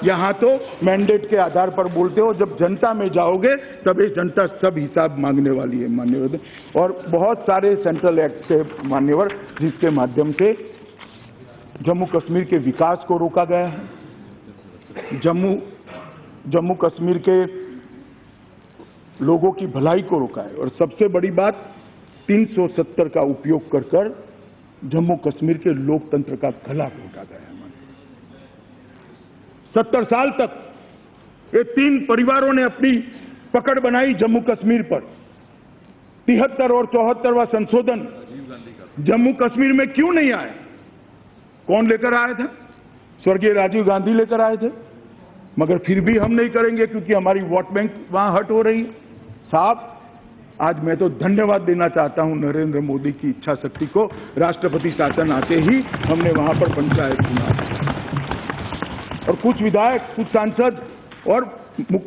यहां तो मैंडेट के आधार पर बोलते हो, जब जनता में जाओगे तब ये जनता सब हिसाब मांगने वाली है मान्यवर। और बहुत सारे सेंट्रल एक्ट से मान्यवर, जिसके माध्यम से जम्मू कश्मीर के विकास को रोका गया है, जम्मू कश्मीर के लोगों की भलाई को रोका है। और सबसे बड़ी बात, 370 का उपयोग कर कर जम्मू कश्मीर के लोकतंत्र का गला घोटा गया है। 70 साल तक ये 3 परिवारों ने अपनी पकड़ बनाई जम्मू कश्मीर पर। 73 और 74वां संशोधन जम्मू कश्मीर में क्यों नहीं आया? कौन लेकर आया था? स्वर्गीय राजीव गांधी लेकर आए थे। मगर फिर भी हम नहीं करेंगे क्योंकि हमारी वोट बैंक वहां हट हो रही है। साहब, आज मैं तो धन्यवाद देना चाहता हूं नरेंद्र मोदी की इच्छा शक्ति को। राष्ट्रपति शासन आते ही हमने वहां पर पंचायत चुना, और कुछ विधायक, कुछ सांसद, और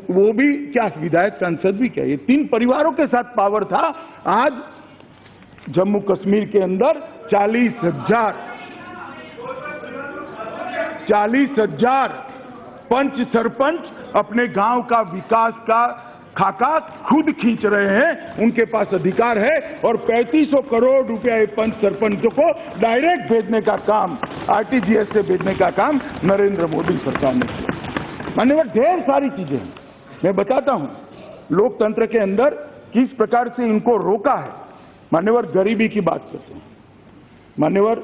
वो भी क्या, विधायक सांसद भी क्या, ये 3 परिवारों के साथ पावर था। आज जम्मू कश्मीर के अंदर 40,000 पंच सरपंच अपने गांव का विकास का खाका खुद खींच रहे हैं, उनके पास अधिकार है। और 3500 करोड़ रुपया पंच सरपंचों को डायरेक्ट भेजने का काम, आरटीजीएस से भेजने का काम नरेंद्र मोदी सरकार ने किया। मान्यवर, ढेर सारी चीजें हैं, मैं बताता हूं लोकतंत्र के अंदर किस प्रकार से इनको रोका है। मान्यवर, गरीबी की बात करते हैं। मान्यवर,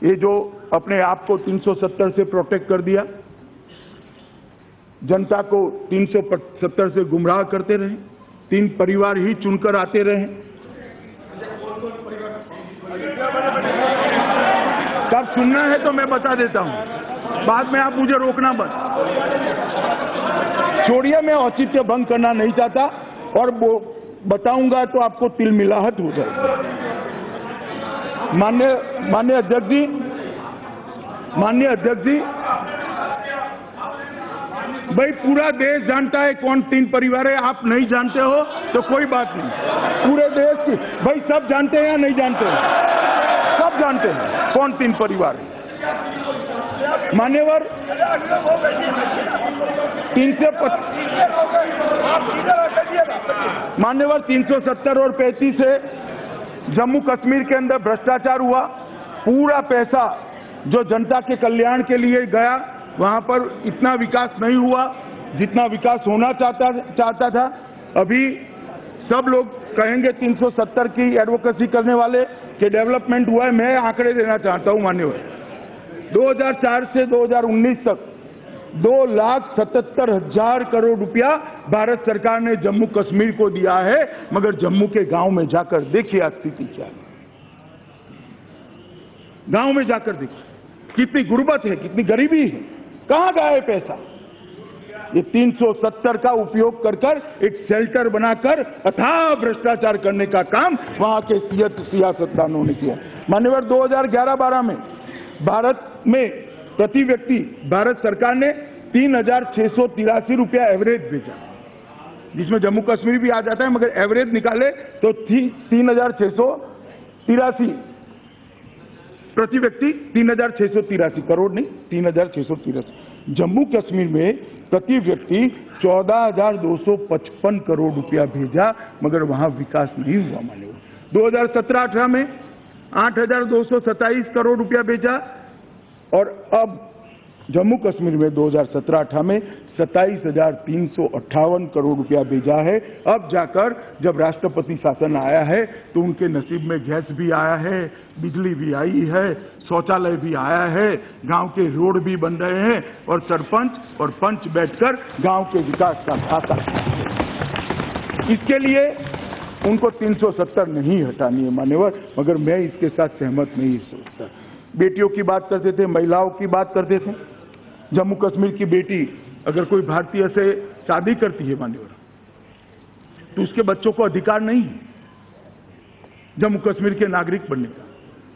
ये जो अपने आप को 370 से प्रोटेक्ट कर दिया, जनता को 370 से गुमराह करते रहे, 3 परिवार ही चुनकर आते रहे। तब सुनना है तो मैं बता देता हूं, बाद में आप मुझे रोकना मत। छोड़िए, मैं औचित्य भंग करना नहीं चाहता, और बताऊंगा तो आपको तिलमिलाहट हो जाएगी। माननीय अध्यक्ष जी, भाई पूरा देश जानता है कौन 3 परिवार है। आप नहीं जानते हो तो कोई बात नहीं, पूरे देश की भाई सब जानते हैं या नहीं जानते हैं? सब जानते हैं कौन 3 परिवार है। मान्यवर, 370 और 35 से जम्मू कश्मीर के अंदर भ्रष्टाचार हुआ। पूरा पैसा जो जनता के कल्याण के लिए गया, वहां पर इतना विकास नहीं हुआ जितना विकास होना चाहता था। अभी सब लोग कहेंगे 370 की एडवोकेसी करने वाले कि डेवलपमेंट हुआ है। मैं आंकड़े देना चाहता हूं मान्यवर, 2004 से 2019 तक 2,77,000 करोड़ रुपया भारत सरकार ने जम्मू कश्मीर को दिया है। मगर जम्मू के गांव में जाकर देखिए स्थिति क्या है। गांव में जाकर देखिए कितनी गुर्बत है, कितनी गरीबी है, कहां गया है पैसा। ये 370 का उपयोग कर कर एक शेल्टर बनाकर अथाह भ्रष्टाचार करने का काम वहां के सियासतदानों ने किया। मान्यवर, 2011-12 में भारत में प्रति व्यक्ति भारत सरकार ने 3,683 रुपया एवरेज भेजा, जिसमें जम्मू कश्मीर भी आ जाता है, मगर एवरेज निकाले तो 3,683 प्रति व्यक्ति, 3,683 करोड़ नहीं, 3,683। जम्मू कश्मीर में प्रति व्यक्ति 14,255 करोड़ रुपया भेजा, मगर वहां विकास नहीं हुआ। मान्यवर, 2017-18 में 8,227 करोड़ रुपया भेजा, और अब जम्मू कश्मीर में 2017-18 में 27,358 करोड़ रुपया भेजा है। अब जाकर जब राष्ट्रपति शासन आया है तो उनके नसीब में गैस भी आया है, बिजली भी आई है, शौचालय भी आया है, गांव के रोड भी बन रहे हैं, और सरपंच और पंच बैठकर गांव के विकास का खाता। इसके लिए उनको 370 नहीं हटानी है मान्यवर, मगर मैं इसके साथ सहमत नहीं सोचता। बेटियों की बात करते थे, महिलाओं की बात करते थे। जम्मू कश्मीर की बेटी अगर कोई भारतीय से शादी करती है मान्यवर, तो उसके बच्चों को अधिकार नहीं है जम्मू कश्मीर के नागरिक बनने का,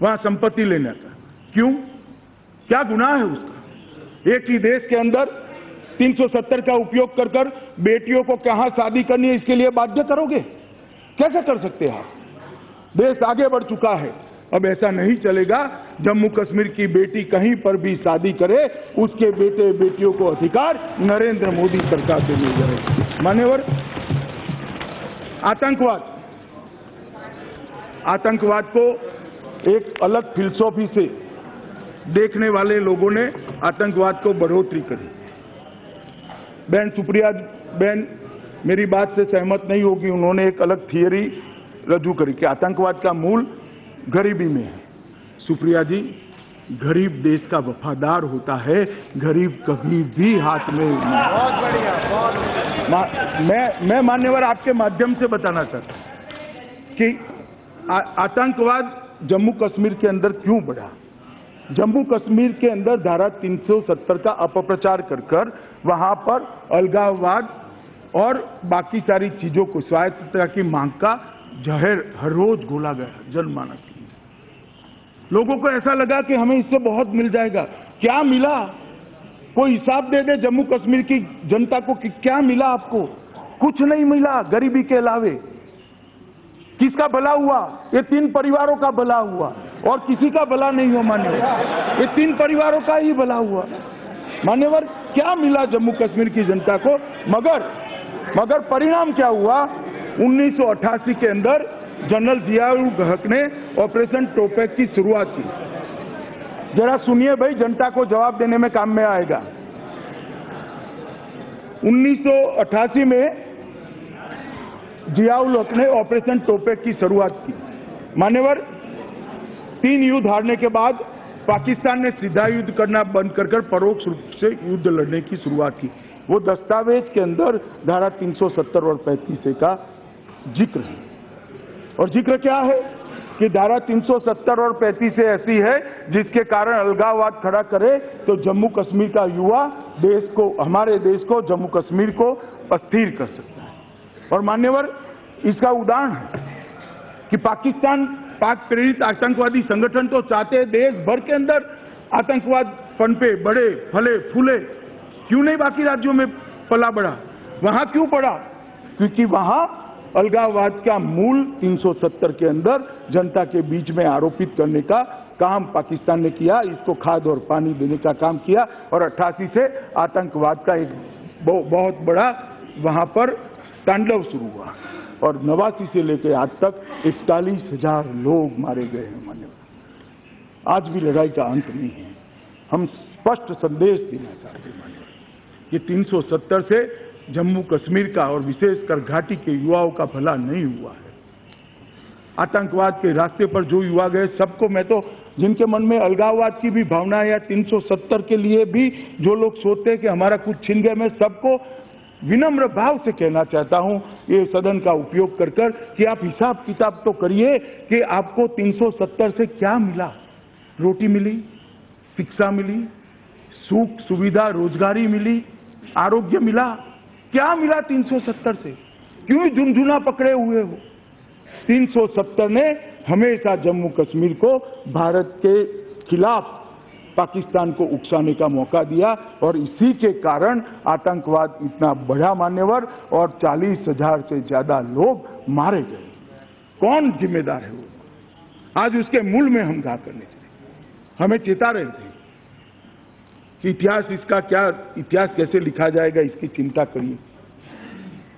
वहां संपत्ति लेने का। क्यों? क्या गुनाह है उसका? एक ही देश के अंदर 370 का उपयोग कर कर बेटियों को कहां शादी करनी है इसके लिए बाध्य करोगे? कैसे कर सकते हैं आप? देश आगे बढ़ चुका है, अब ऐसा नहीं चलेगा। जम्मू कश्मीर की बेटी कहीं पर भी शादी करे, उसके बेटे बेटियों को अधिकार नरेंद्र मोदी सरकार से मिल जाए। मान्यवर, आतंकवाद को एक अलग फिलसफी से देखने वाले लोगों ने आतंकवाद को बढ़ोतरी करी। बहन सुप्रिया बहन मेरी बात से सहमत नहीं होगी, उन्होंने एक अलग थियरी रजू करी कि आतंकवाद का मूल गरीबी में है। सुप्रिया जी, गरीब देश का वफादार होता है, गरीब कभी भी हाथ में बहुत बढ़िया, बहुत मैं मान्यवर आपके माध्यम से बताना चाहता हूं कि आतंकवाद जम्मू कश्मीर के अंदर क्यों बढ़ा। जम्मू कश्मीर के अंदर धारा 370 का अपप्रचार कर कर वहां पर अलगाववाद और बाकी सारी चीजों को, स्वायत्तता की मांग का जहर हर रोज घोला गया जनमानस के लिए। लोगों को ऐसा लगा कि हमें इससे बहुत मिल जाएगा। क्या मिला? कोई हिसाब दे दे जम्मू कश्मीर की जनता को कि क्या मिला आपको? कुछ नहीं मिला गरीबी के अलावे। किसका भला हुआ? ये 3 परिवारों का भला हुआ और किसी का भला नहीं हुआ मान्यवर, ये 3 परिवारों का ही भला हुआ। मान्यवर, क्या मिला जम्मू कश्मीर की जनता को? मगर परिणाम क्या हुआ? 1988 के अंदर जनरल जियाउल हक ने ऑपरेशन टोपैक की शुरुआत की। जरा सुनिए भाई, जनता को जवाब देने में काम में आएगा। 1988 में जियाउल हक ने ऑपरेशन टोपैक की शुरुआत की। मान्यवर, 3 युद्ध हारने के बाद पाकिस्तान ने सीधा युद्ध करना बंद कर परोक्ष रूप से युद्ध लड़ने की शुरुआत की। वो दस्तावेज के अंदर धारा 370 और 35 का जिक्र है। और जिक्र क्या है कि धारा 370 और 35 ऐसी है जिसके कारण अलगाववाद खड़ा करे तो जम्मू कश्मीर का युवा देश को, हमारे देश को, जम्मू कश्मीर को अस्थिर कर सकता है। और मान्यवर, इसका उदाहरण है कि पाक प्रेरित आतंकवादी संगठन तो चाहते हैं देश भर के अंदर आतंकवाद पनपे, बढ़े, फले, फूले। क्यों नहीं बाकी राज्यों में पला बढ़ा? वहां क्यों बढ़ा? क्योंकि वहां अलगाववाद का मूल 370 के अंदर जनता के बीच में आरोपित करने का काम पाकिस्तान ने किया, इसको खाद और पानी देने का काम किया और 88 से आतंकवाद का एक बहुत बड़ा वहां पर तांडव शुरू हुआ और 89 से लेकर आज तक 41,000 लोग मारे गए हैं। मान्यवर, आज भी लड़ाई का अंत नहीं है। हम स्पष्ट संदेश देना चाहते हैं मान्यवर कि 370 से जम्मू कश्मीर का और विशेषकर घाटी के युवाओं का भला नहीं हुआ है। आतंकवाद के रास्ते पर जो युवा गए सबको, मैं तो जिनके मन में अलगाववाद की भी भावना है या 370 के लिए भी जो लोग सोचते हैं कि हमारा कुछ छिन गया, मैं सबको विनम्र भाव से कहना चाहता हूं ये सदन का उपयोग कर कर कि आप हिसाब किताब तो करिए कि आपको 370 से क्या मिला। रोटी मिली, शिक्षा मिली, सुख सुविधा रोजगारी मिली, आरोग्य मिला, क्या मिला 370 से? क्यों झुनझुना पकड़े हुए हो? 370 ने हमेशा जम्मू कश्मीर को भारत के खिलाफ पाकिस्तान को उकसाने का मौका दिया और इसी के कारण आतंकवाद इतना बढ़ा मान्यवर और 40,000 से ज्यादा लोग मारे गए। कौन जिम्मेदार है वो? आज उसके मूल में हम घा करने चले। हमें चेता रहे थे कि इतिहास कैसे लिखा जाएगा, इसकी चिंता करिए।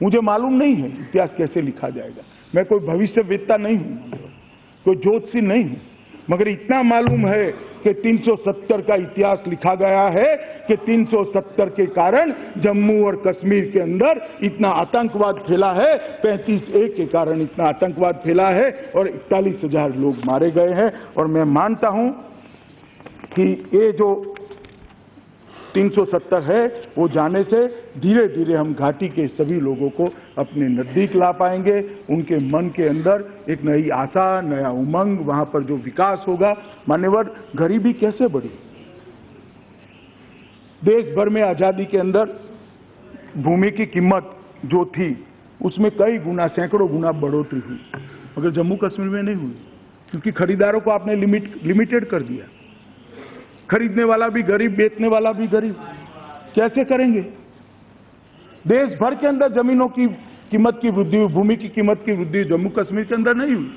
मुझे मालूम नहीं है इतिहास कैसे लिखा जाएगा। मैं कोई भविष्यवेत्ता नहीं हूं, कोई ज्योतिषी नहीं हूं, मगर इतना मालूम है कि 370 का इतिहास लिखा गया है कि 370 के कारण जम्मू और कश्मीर के अंदर इतना आतंकवाद फैला है, 35A के कारण इतना आतंकवाद फैला है और 41,000 लोग मारे गए हैं। और मैं मानता हूं कि ये जो 370 है वो जाने से धीरे धीरे हम घाटी के सभी लोगों को अपने नजदीक ला पाएंगे। उनके मन के अंदर एक नई आशा, नया उमंग, वहां पर जो विकास होगा। मान्यवर, गरीबी कैसे बढ़ी? देश भर में आजादी के अंदर भूमि की कीमत जो थी उसमें कई गुना, सैकड़ों गुना बढ़ोतरी हुई, मगर जम्मू कश्मीर में नहीं हुई, क्योंकि खरीदारों को आपने लिमिटेड कर दिया। खरीदने वाला भी गरीब, बेचने वाला भी गरीब, कैसे करेंगे? देश भर के अंदर जमीनों की कीमत की वृद्धि हुई, भूमि की कीमत की वृद्धि जम्मू कश्मीर के अंदर नहीं हुई।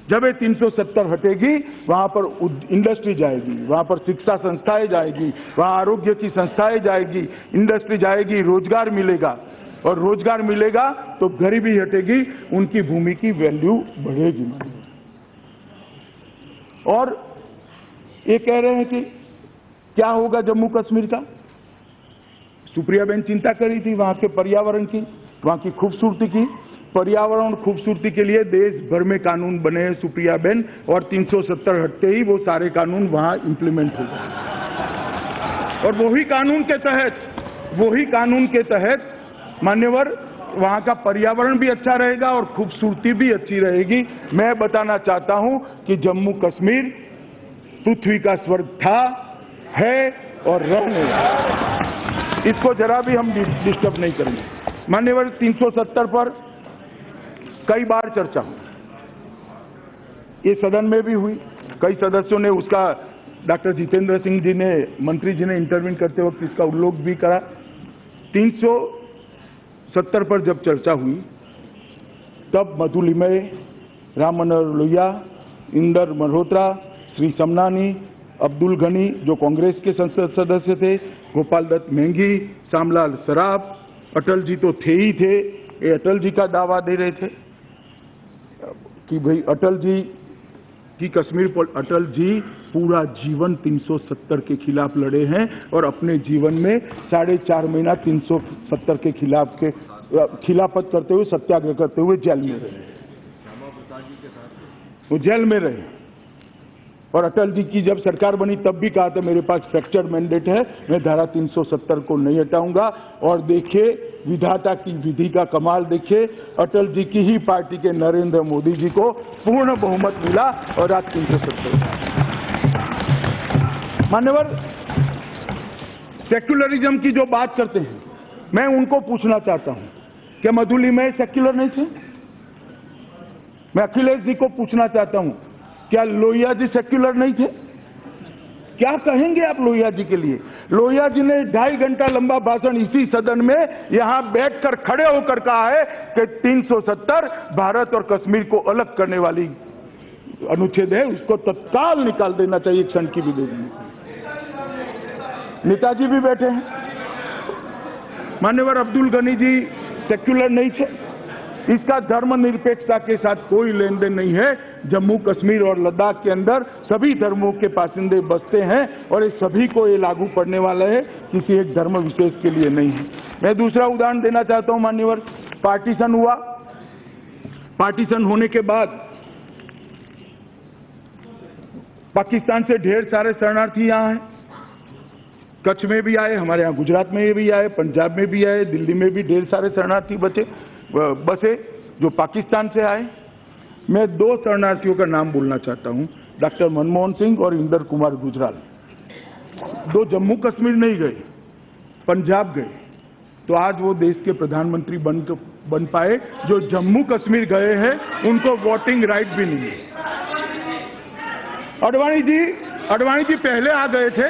जब ये 370 हटेगी, वहां पर इंडस्ट्री जाएगी, वहां पर शिक्षा संस्थाएं जाएगी, वहां आरोग्य की संस्थाएं जाएगी, इंडस्ट्री जाएगी, रोजगार मिलेगा, और रोजगार मिलेगा तो गरीबी हटेगी, उनकी भूमि की वैल्यू बढ़ेगी। और ये कह रहे हैं कि क्या होगा जम्मू कश्मीर का? सुप्रिया बेन चिंता करी थी वहां के पर्यावरण की, वहां की खूबसूरती की। पर्यावरण खूबसूरती के लिए देश भर में कानून बने हैं सुप्रिया बेन, और 370 हटते ही वो सारे कानून वहां इंप्लीमेंट हो गए। और वही कानून के तहत मान्यवर वहां का पर्यावरण भी अच्छा रहेगा और खूबसूरती भी अच्छी रहेगी। मैं बताना चाहता हूं कि जम्मू कश्मीर पृथ्वी का स्वर्ग था, है और रहने वाला। इसको जरा भी हम डिस्टर्ब नहीं करेंगे। मान्यवर 370 पर कई बार चर्चा हुई, ये सदन में भी हुई, कई सदस्यों ने उसका, डॉक्टर जितेंद्र सिंह जी ने, मंत्री जी ने इंटरव्यू करते वक्त इसका उल्लेख भी करा। 370 पर जब चर्चा हुई तब मधु लिमय, राम मनोहर लोहिया, इंदर मल्होत्रा, श्री समनानी, अब्दुल गनी जो कांग्रेस के संसद सदस्य थे, गोपाल दत्त मेंगी, श्यामलाल सराफ, अटल जी तो थे ही थे। ये अटल जी का दावा दे रहे थे कि भाई अटल जी की कश्मीर पर, अटल जी पूरा जीवन 370 के खिलाफ लड़े हैं और अपने जीवन में 4.5 महीना 370 के खिलाफत करते हुए, सत्याग्रह करते हुए जेल में रहे। वो जेल में रहे। और अटल जी की जब सरकार बनी तब भी कहा था मेरे पास फ्रैक्चर मैंडेट है, मैं धारा 370 को नहीं हटाऊंगा। और देखिए विधाता की विधि का कमाल, देखिए अटल जी की ही पार्टी के नरेंद्र मोदी जी को पूर्ण बहुमत मिला और आज 370। मान्यवर सेक्युलरिज्म की जो बात करते हैं, मैं उनको पूछना चाहता हूं, क्या मधुली में सेक्युलर नहीं थे? मैं अखिलेश जी को पूछना चाहता हूं, क्या लोहिया जी सेक्युलर नहीं थे? क्या कहेंगे आप लोहिया जी के लिए? लोहिया जी ने 2.5 घंटा लंबा भाषण इसी सदन में यहां बैठकर खड़े होकर कहा है कि 370 भारत और कश्मीर को अलग करने वाली अनुच्छेद है, उसको तत्काल निकाल देना चाहिए, क्षण की भी देनी। नेताजी भी बैठे हैं। मान्यवर अब्दुल गनी जी सेक्युलर नहीं थे। इसका धर्मनिरपेक्षता के साथ कोई लेन देन नहीं है। जम्मू कश्मीर और लद्दाख के अंदर सभी धर्मों के बासिंदे बसते हैं और ये सभी को ये लागू पड़ने वाला है, किसी एक धर्म विशेष के लिए नहीं है। मैं दूसरा उदाहरण देना चाहता हूं मान्यवर, पार्टीशन हुआ। पार्टीशन होने के बाद पाकिस्तान से ढेर सारे शरणार्थी यहाँ हैं। कच्छ में भी आए, हमारे यहाँ गुजरात में भी आए, पंजाब में भी आए, दिल्ली में भी ढेर सारे शरणार्थी बसे जो पाकिस्तान से आए। मैं 2 शरणार्थियों का नाम बोलना चाहता हूं, डॉक्टर मनमोहन सिंह और इंदर कुमार गुजराल। 2 जम्मू कश्मीर नहीं गए, पंजाब गए, तो आज वो देश के प्रधानमंत्री बन पाए। जो जम्मू कश्मीर गए हैं उनको वोटिंग राइट भी नहीं है। अडवाणी जी पहले आ गए थे,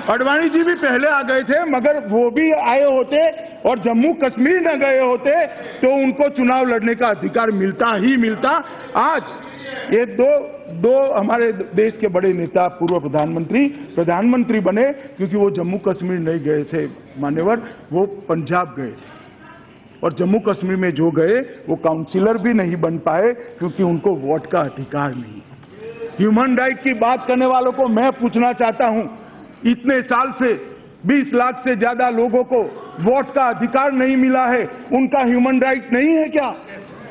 अडवाणी जी भी पहले आ गए थे, मगर वो भी आए होते और जम्मू कश्मीर न गए होते तो उनको चुनाव लड़ने का अधिकार मिलता ही मिलता। आज ये दो हमारे देश के बड़े नेता, पूर्व प्रधानमंत्री बने क्योंकि वो जम्मू कश्मीर नहीं गए थे मान्यवर, वो पंजाब गए। और जम्मू कश्मीर में जो गए वो काउंसिलर भी नहीं बन पाए क्योंकि उनको वोट का अधिकार नहीं। ह्यूमन राइट की बात करने वालों को मैं पूछना चाहता हूं, इतने साल से 20 लाख से ज्यादा लोगों को वोट का अधिकार नहीं मिला है, उनका ह्यूमन राइट नहीं है क्या?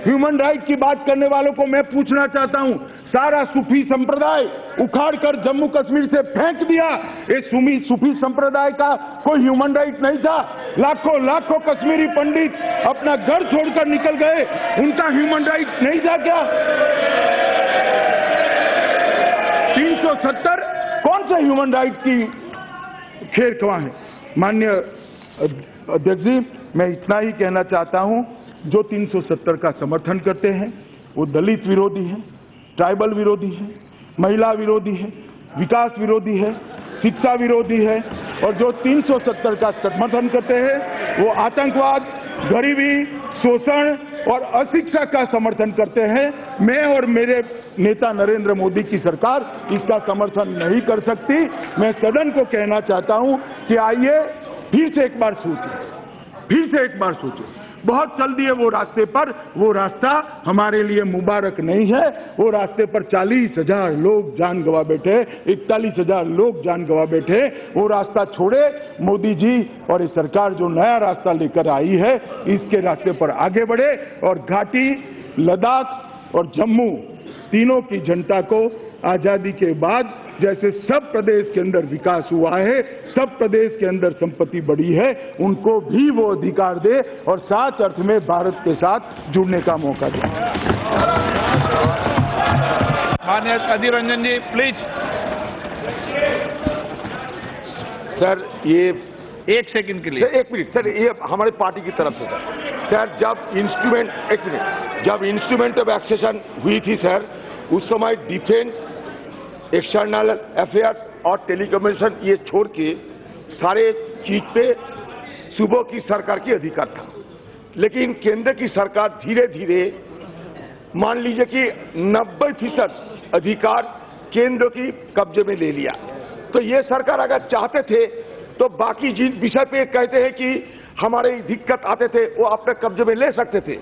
ह्यूमन राइट की बात करने वालों को मैं पूछना चाहता हूं, सारा सूफी संप्रदाय उखाड़कर जम्मू कश्मीर से फेंक दिया, ये सूफी संप्रदाय का कोई ह्यूमन राइट नहीं था? लाखों कश्मीरी पंडित अपना घर छोड़कर निकल गए, उनका ह्यूमन राइट नहीं था क्या? 370 कौन से ह्यूमन राइट की खेर खवा है? माननीय अध्यक्ष जी, मैं इतना ही कहना चाहता हूं, जो 370 का समर्थन करते हैं वो दलित विरोधी है, ट्राइबल विरोधी है, महिला विरोधी है, विकास विरोधी है, शिक्षा विरोधी है, और जो 370 का समर्थन करते हैं वो आतंकवाद, गरीबी, शोषण और अशिक्षा का समर्थन करते हैं। मैं और मेरे नेता नरेंद्र मोदी की सरकार इसका समर्थन नहीं कर सकती। मैं सदन को कहना चाहता हूं कि आइए फिर से एक बार सोचें, बहुत चल दिए वो रास्ते पर। वो रास्ता हमारे लिए मुबारक नहीं है। वो रास्ते पर 40,000 लोग जान गंवा बैठे, 41,000 लोग जान गंवा बैठे। वो रास्ता छोड़े, मोदी जी और ये सरकार जो नया रास्ता लेकर आई है इसके रास्ते पर आगे बढ़े और घाटी, लद्दाख और जम्मू तीनों की जनता को आजादी के बाद जैसे सब प्रदेश के अंदर विकास हुआ है, सब प्रदेश के अंदर संपत्ति बढ़ी है, उनको भी वो अधिकार दे और साथ अर्थ में भारत के साथ जुड़ने का मौका दे। माननीय अधीर रंजन जी प्लीज। सर ये 1 सेकंड के लिए। सर 1 मिनट सर, ये हमारे पार्टी की तरफ से सर जब इंस्ट्रूमेंट ऑफ एक्सेशन हुई थी सर, उस समय डिफेंस, एक्सटर्नल अफेयर्स और टेलीकम्युनिकेशन ये छोड़ के सारे चीज पे सूबों की सरकार की अधिकार था। लेकिन केंद्र की सरकार धीरे धीरे मान लीजिए कि 90% अधिकार केंद्र की कब्जे में ले लिया। तो ये सरकार अगर चाहते थे तो बाकी जिन विषय पे कहते हैं कि हमारे दिक्कत आते थे वो अपने कब्जे में ले सकते थे।